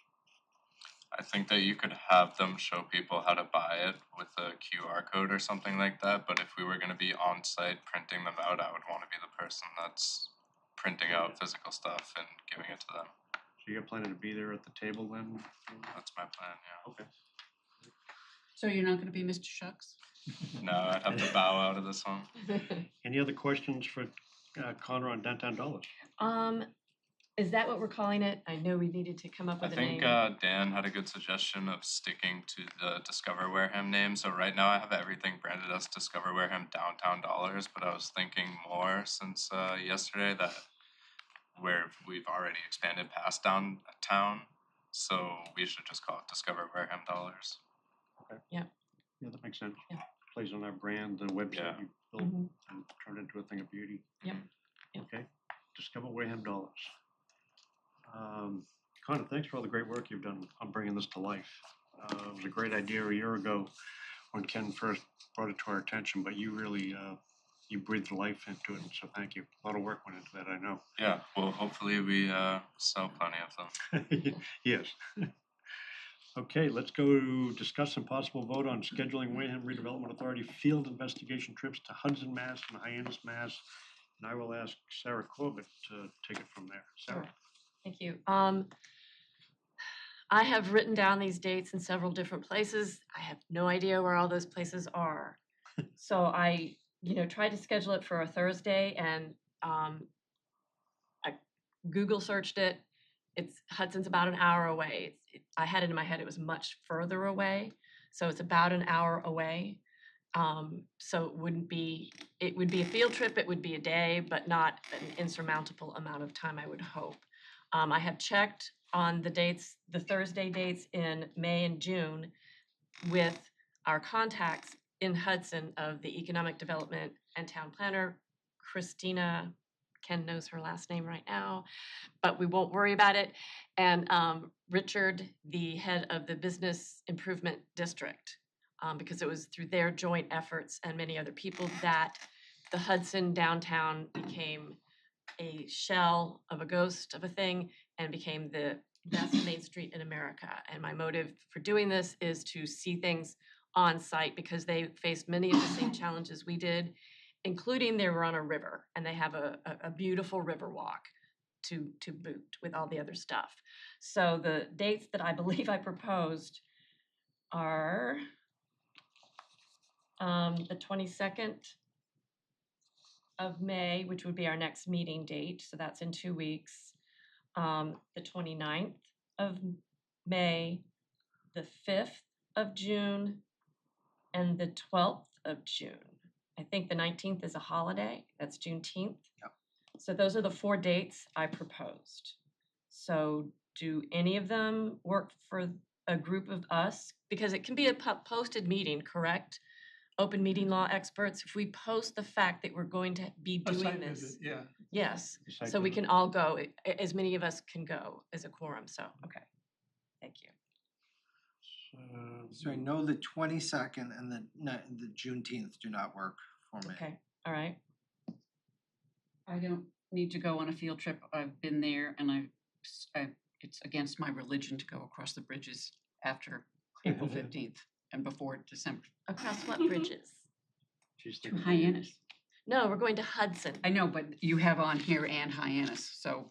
I think that you could have them show people how to buy it with a QR code or something like that, but if we were gonna be on site printing them out, I would wanna be the person that's printing out physical stuff and giving it to them. So you're planning to be there at the table then? That's my plan, yeah. Okay. So you're not gonna be Mr. Shucks? No, I'd have to bow out of this one. Any other questions for Connor on downtown dollars? Is that what we're calling it? I know we needed to come up I with a name. think Dan had a good suggestion of sticking to the Discover Wareham name. So right now I have everything branded as Discover Wareham Downtown Dollars, but I was thinking more since yesterday that we've already expanded past downtown, so we should just call it Discover Wareham Dollars. Yeah, that makes sense. Yeah. Plays on our brand, the website Yeah. you built Mhm. and turned into a thing of beauty. Yep. Yep. Okay, Discover Wareham dollars. Connor, thanks for all the great work you've done on bringing this to life. It was a great idea a year ago when Ken first brought it to our attention, but you really, you breathed life into it, so thank you. A lot of work went into that, I know. Yeah, well, hopefully we sell plenty of them. Yes. Okay, let's go discuss some possible vote on scheduling Wareham Redevelopment Authority field investigation trips to Hudson, Mass. And Hyannis, Mass. And I will ask Sarah Corbett to take it from there. Sarah? Sure. Thank you. I have written down these dates in several different places. I have no idea where all those places are. So I, tried to schedule it for a Thursday and I Google searched it. Hudson's about an hour away. I had it in my head, it was much further away. So it's about an hour away. So it would be a field trip, it would be a day, but not an insurmountable amount of time, I would hope. I have checked on the dates, the Thursday dates in May and June with our contacts in Hudson of the Economic Development and Town Planner, Christina. Ken knows her last name right now, but we won't worry about it. And Richard, the head of the Business Improvement District, because it was through their joint efforts and many other people that the Hudson downtown became a shell of a ghost of a thing and became the best Main Street in America. And my motive for doing this is to see things on site because they faced many of the same challenges we did, including they were on a river and they have a beautiful river walk to boot with all the other stuff. So the dates that I believe I proposed are the 22nd of May, which would be our next meeting date, so that's in 2 weeks. The 29th of May, the 5th of June, and the 12th of June. I think the 19th is a holiday, that's Juneteenth. Yep. So those are the 4 dates I proposed. So do any of them work for a group of us? Because it can be a posted meeting, correct? Open meeting law experts, if we post the fact that we're going to be A doing site this. visit, yeah. Yes, Site so we visit. can all go, as many of us can go as a quorum, so, okay. Thank you. So I know the 22nd and the Juneteenth do not work for me. Okay, all right. I don't need to go on a field trip. I've been there and it's against my religion to go across the bridges after April 15th and before December. Across what bridges? She's To thinking Hyannis. No, we're going to Hudson. I know, but you have on here and Hyannis, so.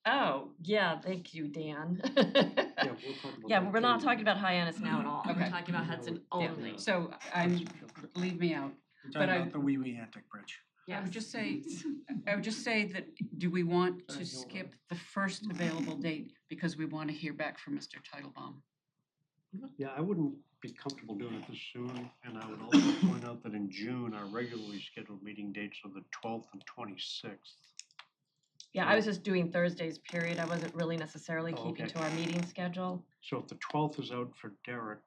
Oh, yeah, thank you, Dan. Yeah, we'll talk about Yeah, that we're not too. talking about Hyannis now at all. We're Okay. talking about Hudson Yeah. only. So leave me out. We're But talking I- about the Wee Wee Antic Bridge. I would just say that, do we want to skip the first available date because we want to hear back from Mr. Titlebaum? Yeah, I wouldn't be comfortable doing it this soon, and I would also point out that in June, our regularly scheduled meeting dates are the 12th and 26th. Yeah, I was just doing Thursdays, period. I wasn't really necessarily Oh, keeping okay. to our meeting schedule. So if the 12th is out for Derek,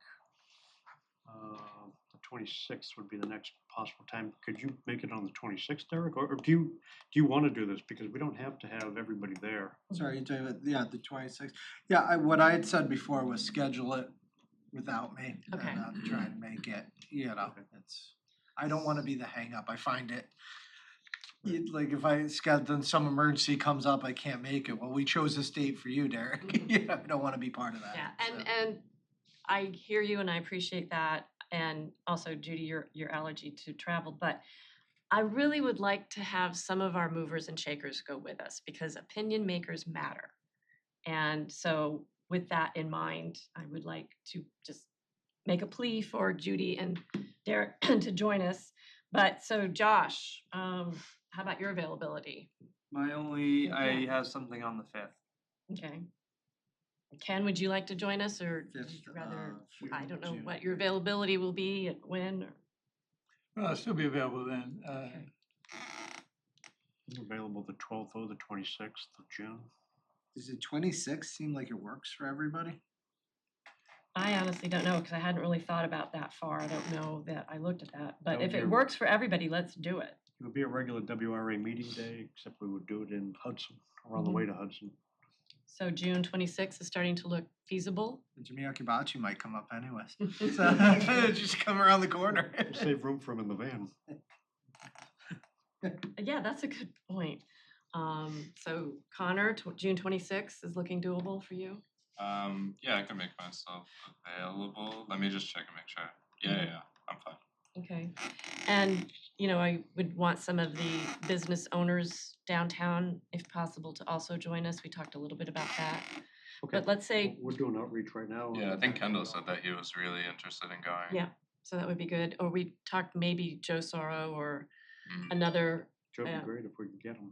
the 26th would be the next possible time. Could you make it on the 26th, Derek? Or do you want to do this? Because we don't have to have everybody there. Sorry, you're talking about, the 26th. Yeah, what I had said before was schedule it without me. Okay. And try and make it, I don't want to be the hang up. I find it, like if I then some emergency comes up, I can't make it. Well, we chose this date for you, Derek. I don't want to be part of that. Yeah, so. and I hear you and I appreciate that. And also, Judy, your allergy to travel, but I really would like to have some of our movers and shakers go with us because opinion makers matter. And so with that in mind, I would like to just make a plea for Judy and Derek to join us. But so Josh, how about your availability? I have something on the 5th. Okay. Ken, would you like to join us or would Fifth you rather, of I don't know June. what your availability will be and when or? Well, I'll still be available then. Okay. Available the 12th or the 26th of June. Does the 26th seem like it works for everybody? I honestly don't know because I hadn't really thought about that far. I don't know that I looked at that. But That if would it be- works for everybody, let's do it. It would be a regular WRA meeting day, except we would do it in Hudson, or on the way to Hudson. So June 26th is starting to look feasible. Jimmy Akibachi might come up anyways. So just come around the corner. We'll save room for him in the van. Yeah, that's a good point. So Connor, June 26th is looking doable for you? Yeah, I can make myself available. Let me just check and make sure. Yeah, I'm fine. Okay. And, you know, I would want some of the business owners downtown, if possible, to also join us. We talked a little bit about that. Okay. But let's say, We're doing outreach right now. Yeah, I think Kendall said that he was really interested in going. yeah, so that would be good. Or we talked maybe Joe Sorrow or Mm. another, Joe would yeah. be great if we could get him.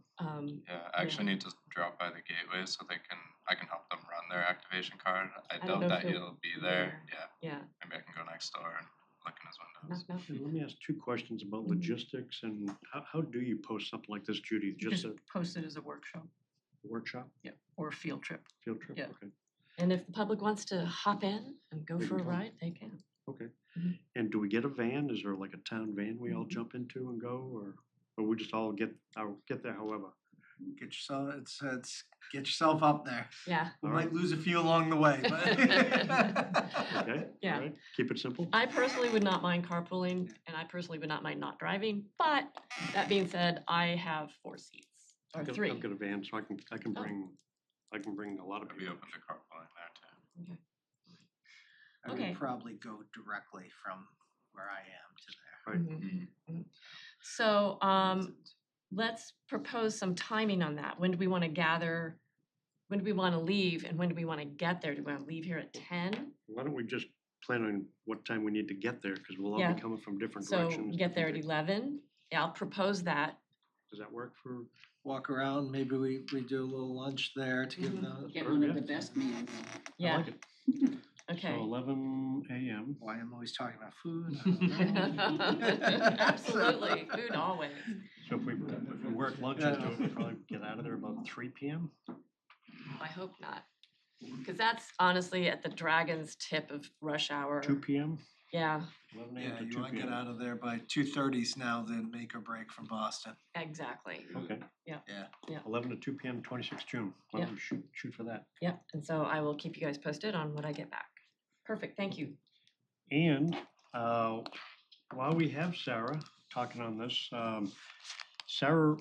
Yeah, I actually need to drop by the gateway so I can help them run their activation card. I don't doubt know if that he'll he'll be be there. there. Yeah, yeah, maybe I can go next door and look in his windows. knock, knock. And let me ask 2 questions about Mhm. logistics and how do you post something like this, Judy? Just Just a post it as a workshop, workshop, or a field trip. field trip? Yeah. Okay, And if the public wants to hop in and go They for a can come. ride, they can. okay. Mhm. And do we get a van? Is there like a town van we all Mhm. jump into and go, or we just all get there however? Get yourself get yourself up there. Yeah, We All might right. lose a few along the way, but Okay, Yeah. all right, keep it simple. I personally would not mind carpooling, and I personally would not mind not driving, but that being said, I have 4 seats, or I've got- 3. I've got a van, so I can Oh. bring a lot of I'd be people. open to carpooling there too. Okay. I Okay. would probably go directly from where I am to there. Right. Mhm, mhm. So, let's propose some timing on that. When do we wanna gather? When do we wanna leave, and when do we wanna get there? Do we wanna leave here at 10? Why don't we just plan on what time we need to get there, because we'll all Yeah. be coming from different So, directions. get there at different 11? Yeah, I'll propose that. days. Does that work for? Walk around, maybe we do a little lunch there to give Mhm. the, Get Sure, one yeah. of the best meals. I Yeah, like it. okay. So 11 a.m. why I'm always talking about food. I don't know. Absolutely, food always. So if we work lunches, do it, we'll probably get out of there about 3 p.m. I hope not. Cause that's honestly at the Dragon's tip of rush hour. 2 p.m. Yeah, 11 a.m. Yeah, to you 2 wanna get p.m. out of there by 2:30s now, then make or break from Boston. exactly. Okay. Yeah. 11 to 2 p.m. 26th June. Why don't we shoot for that? Yep, and so I will keep you guys posted on what I get back. Perfect, thank you. And while we have Sarah talking on this, Sarah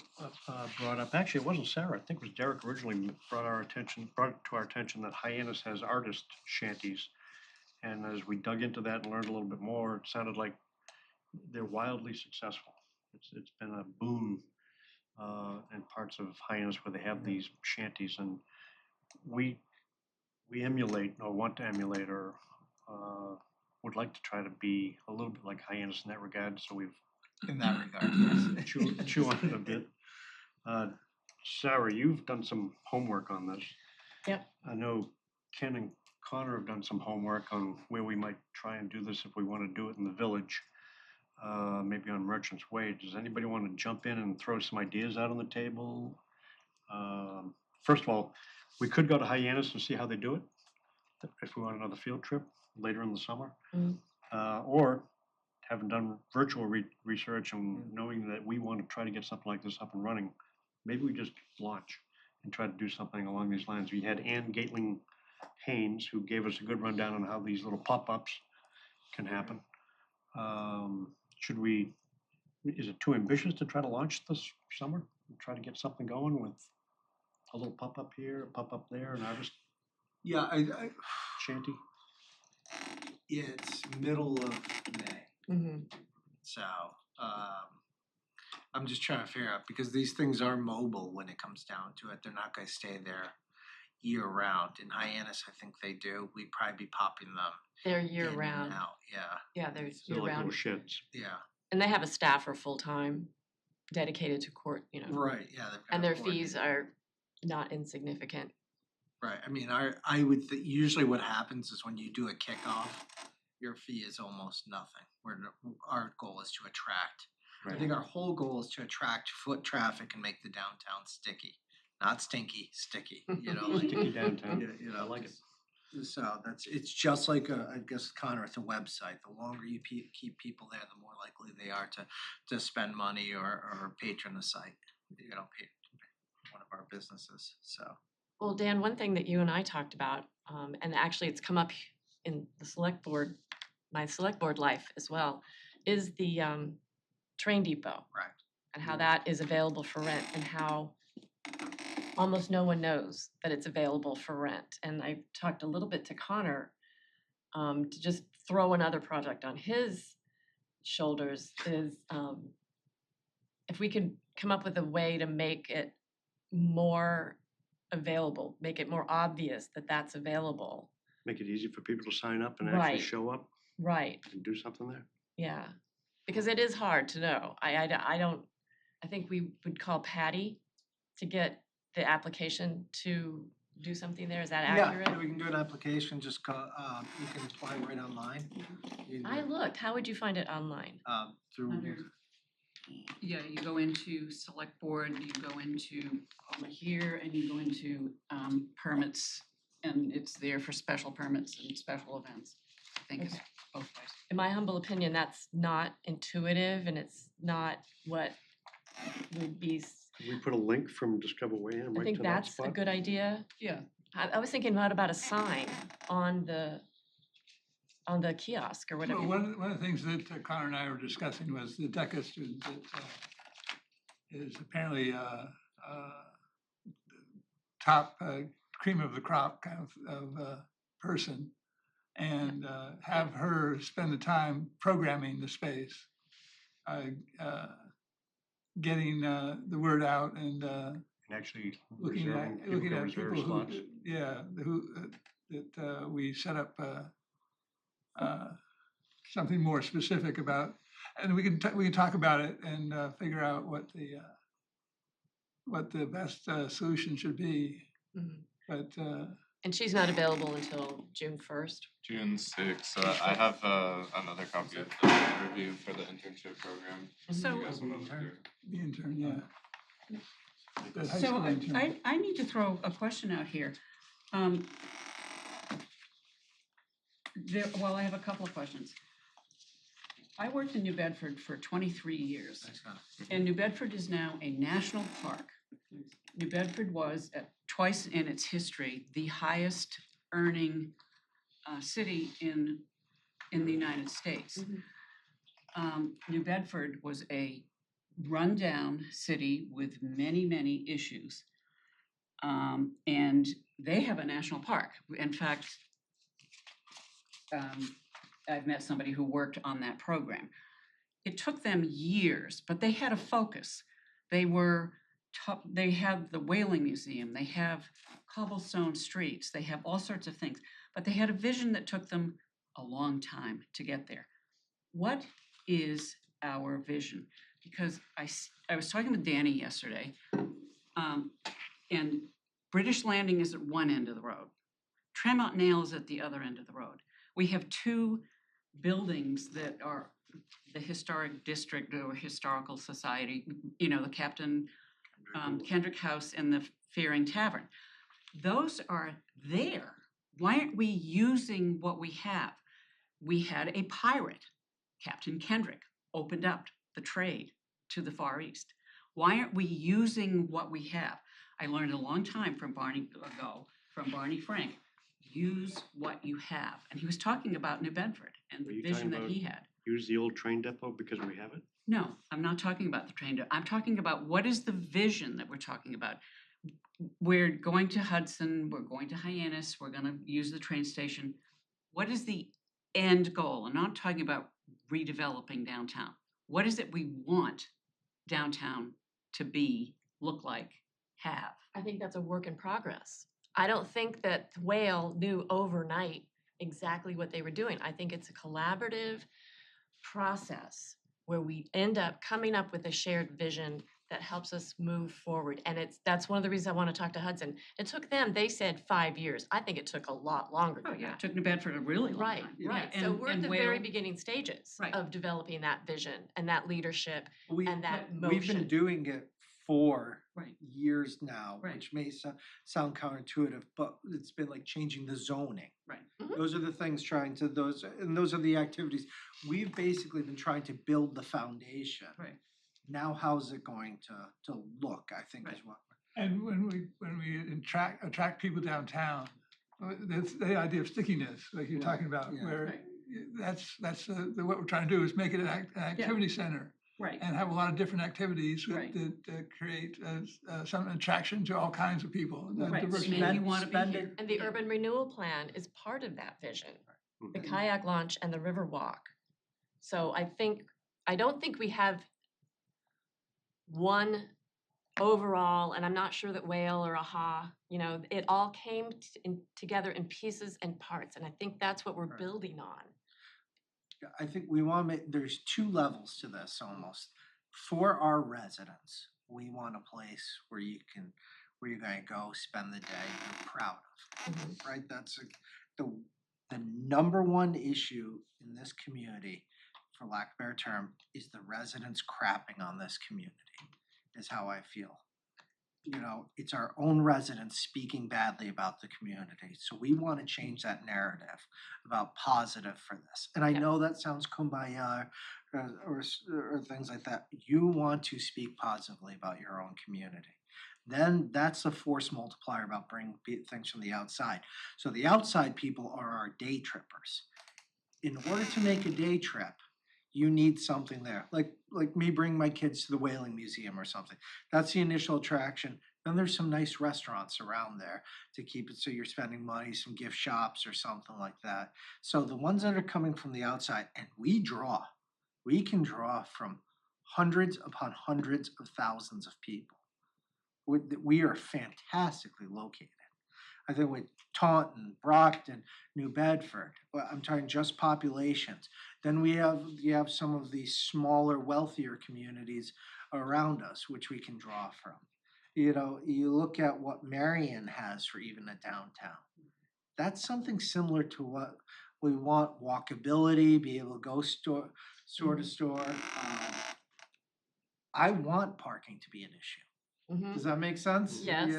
brought up, actually, it wasn't Sarah, I think it was Derek originally brought it to our attention that Hyannis has artist shanties. And as we dug into that and learned a little bit more, it sounded like they're wildly successful. It's been a boom in parts of Hyannis where they have these shanties, and we emulate or want to emulate or would like to try to be a little bit like Hyannis in that regard. So we've In that regard, yes. chew on it a bit. Sarah, you've done some homework on this. Yep. I know Ken and Connor have done some homework on where we might try and do this if we want to do it in the village, maybe on Merchant's Way. Does anybody want to jump in and throw some ideas out on the table? First of all, we could go to Hyannis and see how they do it, if we want another field trip later in the summer. Mhm. Or having done virtual research and knowing that we want to try to get something like this up and running, maybe we just launch and try to do something along these lines. We had Ann Gatling Haynes, who gave us a good rundown on how these little pop-ups can happen. Is it too ambitious to try to launch this summer? Try to get something going with a little pop-up here, a pop-up there, an artist Yeah, I shanty? it's middle of May, Mm-hmm. so, I'm just trying to figure out, because these things are mobile when it comes down to it, they're not gonna stay there year round. In Hyannis, I think they do, we'd probably be popping them They're in year and round. out, yeah, Yeah, they're They're year like little round. sheds. yeah, And they have a staffer full-time dedicated to court, you know, right, yeah. they've got and a their board. fees are not insignificant. Right, I mean, I would, usually what happens is when you do a kickoff, your fee is almost nothing, our goal is to attract. I think our whole goal is to attract foot traffic and make the downtown sticky, not stinky, sticky, you know, like, Sticky downtown. you I know. like it. So it's just like I guess, Connor, it's a website, the longer you keep people there, the more likely they are to spend money or patron the site, you know, one of our businesses, so. Well, Dan, one thing that you and I talked about, and actually it's come up in the select board, my select board life as well, is the train depot. Right. And how that is available for rent and how almost no one knows that it's available for rent. And I talked a little bit to Connor to just throw another project on his shoulders is if we could come up with a way to make it more available, make it more obvious that that's available. Make it easy for people to sign up and actually Right. show up Right, and do something there. yeah. Because it is hard to know. I think we would call Patty to get the application to do something there. Is that accurate? Yeah, we can do an application, just call, you can apply right online. You can I do looked. How would you find it online? it, through. Under, yeah, you go into select board, you go into over here, and you go into permits, and it's there for special permits and special events. I think it's both ways. In my humble opinion, that's not intuitive and it's not what would be, Could we put a link from Discover Wareham I right think to that that's a spot? good idea. Yeah. I was thinking, what about a sign on the kiosk or whatever? Well, one of the things that Connor and I were discussing was the DECA student that is apparently top cream of the crop kind of person, and have her spend the time programming the space, getting the word out and And actually looking reserving, at looking people at reserve people who, slots. yeah, who that we set up something more specific about, and we can talk about it and figure out what the best solution should be. Mhm. But And she's not available until June 1st. June sixth, so I have another copy of the review for the internship program. So- You guys wanna look through? the intern, yeah. The high So school intern. I need to throw a question out here. Well, I have a couple of questions. I worked in New Bedford for 23 years. Thanks, Connor. And New Bedford is now a national park. New Bedford was, twice in its history, the highest earning city in the United States. New Bedford was a rundown city with many, many issues. And they have a national park. In fact, I've met somebody who worked on that program. It took them years, but they had a focus. They have the Whaling Museum, they have cobblestone streets, they have all sorts of things, but they had a vision that took them a long time to get there. What is our vision? Because I was talking with Danny yesterday, and British Landing is at one end of the road. Tremont Nail is at the other end of the road. We have two buildings that are the historic district or historical society, you know, the Captain Kendrick House and the Fearing Tavern. Those are there. Why aren't we using what we have? We had a pirate, Captain Kendrick, opened up the trade to the Far East. Why aren't we using what we have? I learned a long time from Barney Frank, use what you have. And he was talking about New Bedford and Are the you vision talking that about- he had. Use the old train depot because we have it? No, I'm not talking about the train. I'm talking about what is the vision that we're talking about. We're going to Hudson, we're going to Hyannis, we're gonna use the train station. What is the end goal? I'm not talking about redeveloping downtown. What is it we want downtown to be, look like, have? I think that's a work in progress. I don't think that Whale knew overnight exactly what they were doing. I think it's a collaborative process where we end up coming up with a shared vision that helps us move forward. And that's one of the reasons I want to talk to Hudson. It took them, they said 5 years. I think it took a lot longer Oh, than yeah, it that. took New Bedford a really long Right, time. right. Yeah, So we're at the very Whale- beginning stages Right. of developing that vision and that leadership We, and that we've been motion. doing it for Right. years now, Right. which may sound counterintuitive, but it's been like changing the zoning. Right. Mhm. Those are the things those are the activities. We've basically been trying to build the foundation. Right. Now, how's it going to look, I think is Right. what. And when we when we attract people downtown, that's the idea of stickiness, like you're talking about, yeah. where Right. what we're trying to do is make it an activity center Right, and have a lot of different activities Right. that create some attraction to all kinds of people. right, diversity. make you wanna be spend here. it- And the urban renewal plan is part of that vision, the Mhm. kayak launch and the river walk. So I don't think we have one overall, and I'm not sure that Whale or AHA, it all came together in pieces and parts, and I think that's what we're Right. building on. I think we wanna make, there's two levels to this almost. For our residents, we want a place where where you're gonna go spend the day you're proud of, right? That's the number one issue in this community, for lack of a better term, is the residents crapping on this community, is how I feel. It's our own residents speaking badly about the community, so we wanna change that narrative about positive for this. And I Yeah. know that sounds kumbaya or things like that. You want to speak positively about your own community. Then that's a force multiplier about bringing things from the outside. So the outside people are our day trippers. In order to make a day trip, you need something there, like me bringing my kids to the Whaling Museum or something. That's the initial attraction. Then there's some nice restaurants around there to keep it so you're spending money, some gift shops or something like that. So the ones that are coming from the outside, and we can draw from hundreds upon hundreds of thousands of people. We are fantastically located. I think with Taunton, Brockton, New Bedford, I'm talking just populations. Then you have some of these smaller, wealthier communities around us, which we can draw from. You look at what Marion has for even a downtown. That's something similar to what we want: walkability, be able to go store to store. I want parking to be an issue. Mhm. Does that make sense? Yes.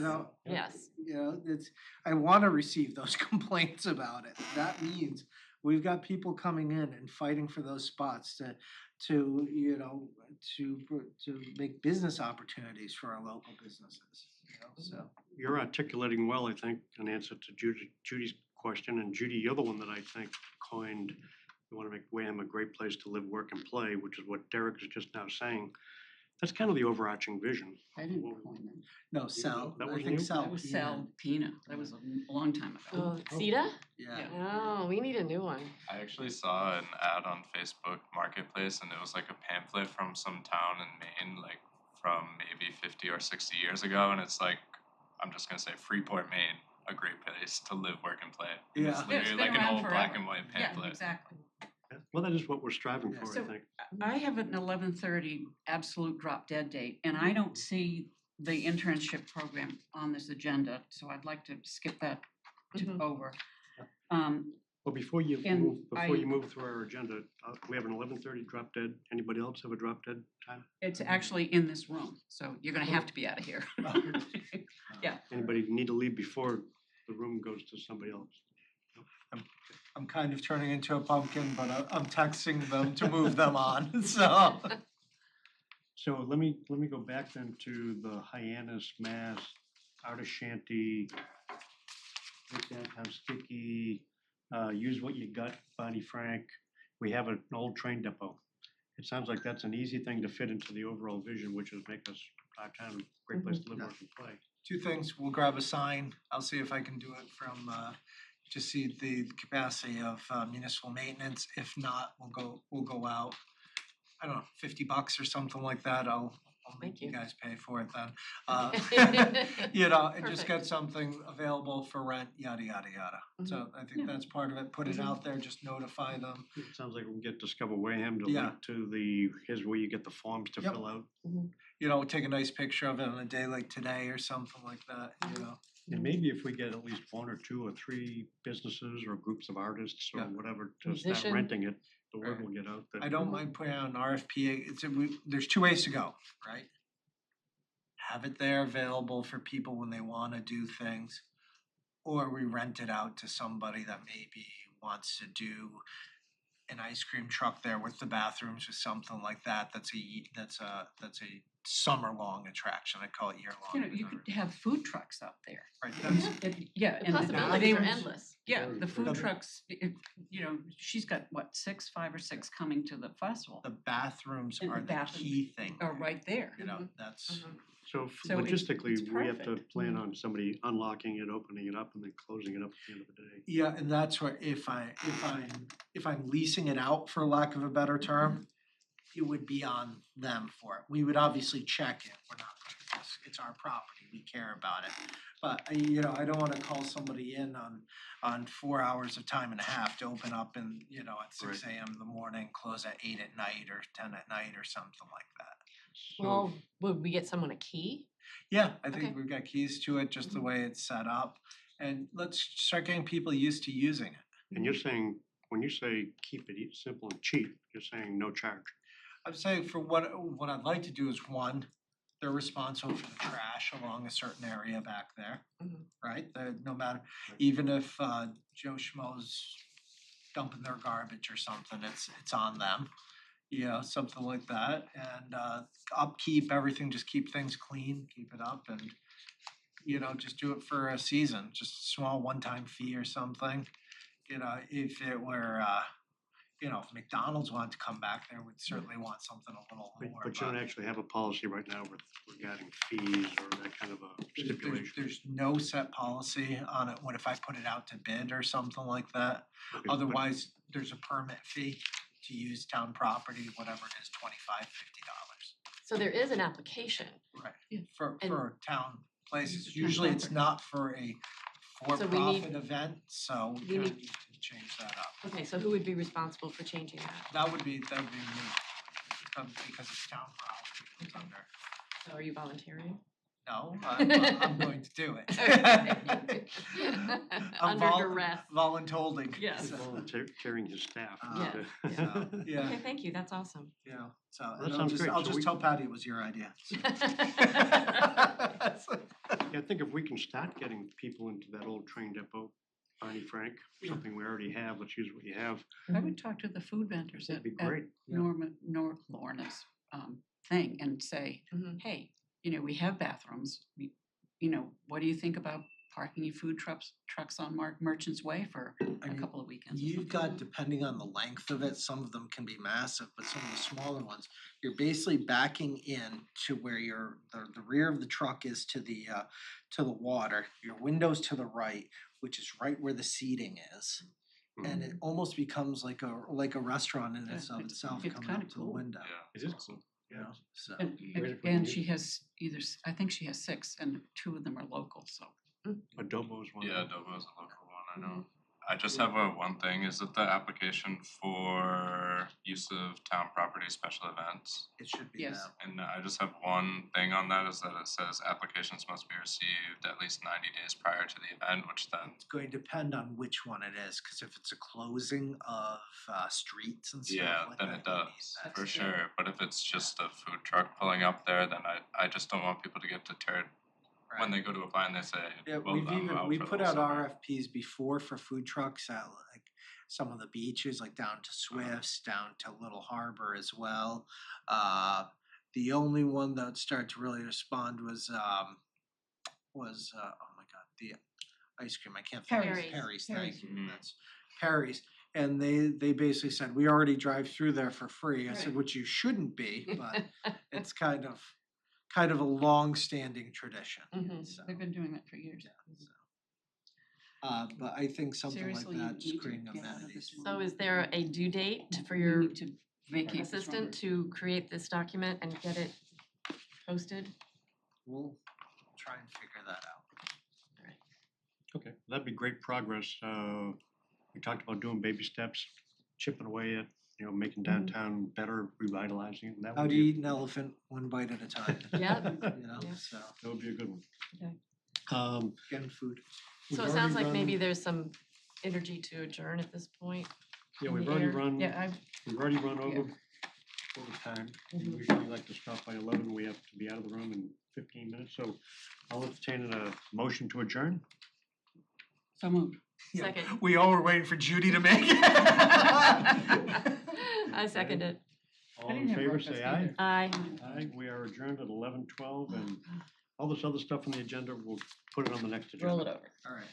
Yes. Yes. I wanna receive those complaints about it. That means we've got people coming in and fighting for those spots to make business opportunities for our local businesses, so. You're articulating well, I think, an answer to Judy's question, and Judy, you're the one that I think coined, you wanna make Wareham a great place to live, work, and play, which is what Derek is just now saying. That's kind of the overarching vision. I didn't coin that. No, Sal, That I wasn't think you? Sal. That was Sal Pina, that was a long time ago. Oh, CETA? Yeah. Oh, we need a new one. I actually saw an ad on Facebook Marketplace and it was like a pamphlet from some town in Maine, like from maybe 50 or 60 years ago, and it's like, I'm just gonna say Freeport, Maine, a great place to live, work, and play. And Yeah. it's Yeah, it's literally been like an around old black forever. and white Yeah, pamphlet. exactly. Well, that is what we're striving Yeah. for, I So- think. I have an 11:30 absolute drop dead date, and I don't see the internship program on this agenda, so I'd like to skip that Mhm. over. Well, before you And move through our agenda, we have an 11:30 drop dead. Anybody else have a drop dead time? It's actually in this room, so you're gonna have to be out of here. Anybody need to leave before the room goes to somebody else? I'm kind of turning into a pumpkin, but I'm texting them to move them on, so. So let me go back then to the Hyannis, Mass, Art Shanty, Make Downtown Sticky, Use What You Got, Bonnie Frank. We have an old train depot. It sounds like that's an easy thing to fit into the overall vision, which is make us, our town, a great place to live, work, and play. Two things, we'll grab a sign, I'll see if I can do it from, just see the capacity of municipal maintenance. If not, we'll go out, I don't know, $50 or something like that, I'll make Thank you you. guys pay for it then. And just get something available for rent, yada, yada, yada. So I think Yeah. that's part of it, put it out there, just notify them. It sounds like we can get Discover Wareham to Yeah. link to here's where you get the forms to Yep. fill out. Take a nice picture of it on a day like today or something like that, And maybe if we get at least one or two or three businesses or groups of artists or Yeah. whatever to start Musician. renting it, the word Right. will get out that. I don't mind putting out an RFP, there's two ways to go, right? Have it there available for people when they wanna do things. Or we rent it out to somebody that maybe wants to do an ice cream truck there with the bathrooms or something like that, that's a summer-long attraction, I call it year-long. You know, you could have food trucks out there. Right, that's, Yeah, The and possibilities they are were- endless. Yeah, the food The- trucks, you know, she's got what, 5 or 6 coming to the festival, the bathrooms And are the the bathrooms key thing. are right there. You know, that's, So So it's logistically, we have to perfect. plan on somebody unlocking it, opening it up, and then closing it up at the end of the day. yeah, and that's where if I'm leasing it out, for lack of a better term, it would be on them for it. We would obviously check it, we're not, it's our property, we care about it. But you know, I don't wanna call somebody in on 4 hours of time and a half to open up and, you know, at 6 a.m. in the morning, close at 8 at night or 10 at night or something like that. Well, would we get someone a key? Yeah, I Okay. think we've got keys to it, just the way it's set up, and let's start getting people used to using it. And you're saying, when you say keep it simple and cheap, you're saying no charge. I'm saying for what I'd like to do is, one, they're responsible for the trash along a certain area back there, Mhm. right? No matter, even if Joe Schmo's dumping their garbage or something, it's on them. You know, something like that, and upkeep, everything, just keep things clean, keep it up, and you know, just do it for a season, just a small one-time fee or something. You know, if it were you know, if McDonald's wanted to come back there, we'd certainly want something a little more. But you don't actually have a policy right now regarding fees or that kind of a stipulation. There's no set policy on it, what if I put it out to bid or something like that? Okay, but- Otherwise, there's a permit fee to use town property, whatever it is, $25-$50. So there is an application. Right, Yeah. for And- town places, Town usually it's property. not for a So we need- for-profit event, so we we can need- change that up. Okay, so who would be responsible for changing that? That would be me, because it's town property, it's under, So are you volunteering? no, I'm going to do it. I'm Under duress. voluntolding. Yes. so, Volunteering his staff. Uh, Yes, so, yeah, Okay, thank you, that's awesome. you know, so, That and sounds great. I'll So just we- tell Patty it was your idea. Yeah, I think if we can start getting people into that old train depot, Barney Frank, something we already have, let's use what you have, I would talk to the food vendors at that'd be great. Lorna's thing and say, Mhm. hey, you know, we have bathrooms, you know, what do you think about parking your food trucks on Merchant's Way for I a mean, couple of weekends? or You've something? got, depending on the length of it, some of them can be massive, but some of the smaller ones, you're basically backing in to where the rear of the truck is to the water, your window's to the right, which is right where the seating is. And it almost becomes like a restaurant in Yeah, itself it's coming kinda up to the cool. window, It is cool. you know, so. And Great if we and can she get- has I think she has 6 and 2 of them are local, so. Adobo's one. Yeah, Adobo's a local one, I know. I just have one thing, is it the application for use of town property special events? It should be Yes. them. And I just have one thing on that, is that it says applications must be received at least 90 days prior to the event, which then, It's going to depend on which one it is, cause if it's a closing of streets and stuff yeah, like then that, it you need does, that. for sure. But if it's just a food truck pulling up there, then I just don't want people to get deterred when they go to apply and they say, Yeah, well, we've I'm out we for put the out summer. RFPs before for food trucks at like some of the beaches, like down to Swifts, down to Little Harbor as well. The only one that started to really respond was oh my god, the ice cream, I can't think of it. Harry's. Harry's, thank Harry's. you, that's Harry's. And they basically said, we already drive through there for free. I said, Right. which you shouldn't be, but it's kind of a long-standing tradition, Mhm. so. They've been doing that for years. But I think something like Seriously, you that, just need to creating get out of amenities. this room. So is there a due date for We your need to vacate this room. assistant to create this document and get it posted? We'll try and figure that out. Okay, that'd be great progress. We talked about doing baby steps, chipping away at, making downtown better, revitalizing it. That How would do you be, eat an elephant one bite at a time? Yeah. You know, Yeah. so that would be a good one. Okay. getting food. So We've it sounds already like maybe run- there's some energy to adjourn at this point. Yeah, in we've the already air. run, Yeah, we've already run over time. We Mhm. usually like to stop by 11, we have to be out of the room in 15 minutes, so I'll entertain a motion to adjourn. So moved. Yeah. Second. We all were waiting for Judy to make it. I second it. All didn't in have favor, breakfast say aye. either. Aye. Aye, we are adjourned at 11:12, and all this other stuff on the agenda, we'll put it on the next agenda. Roll it over. All right.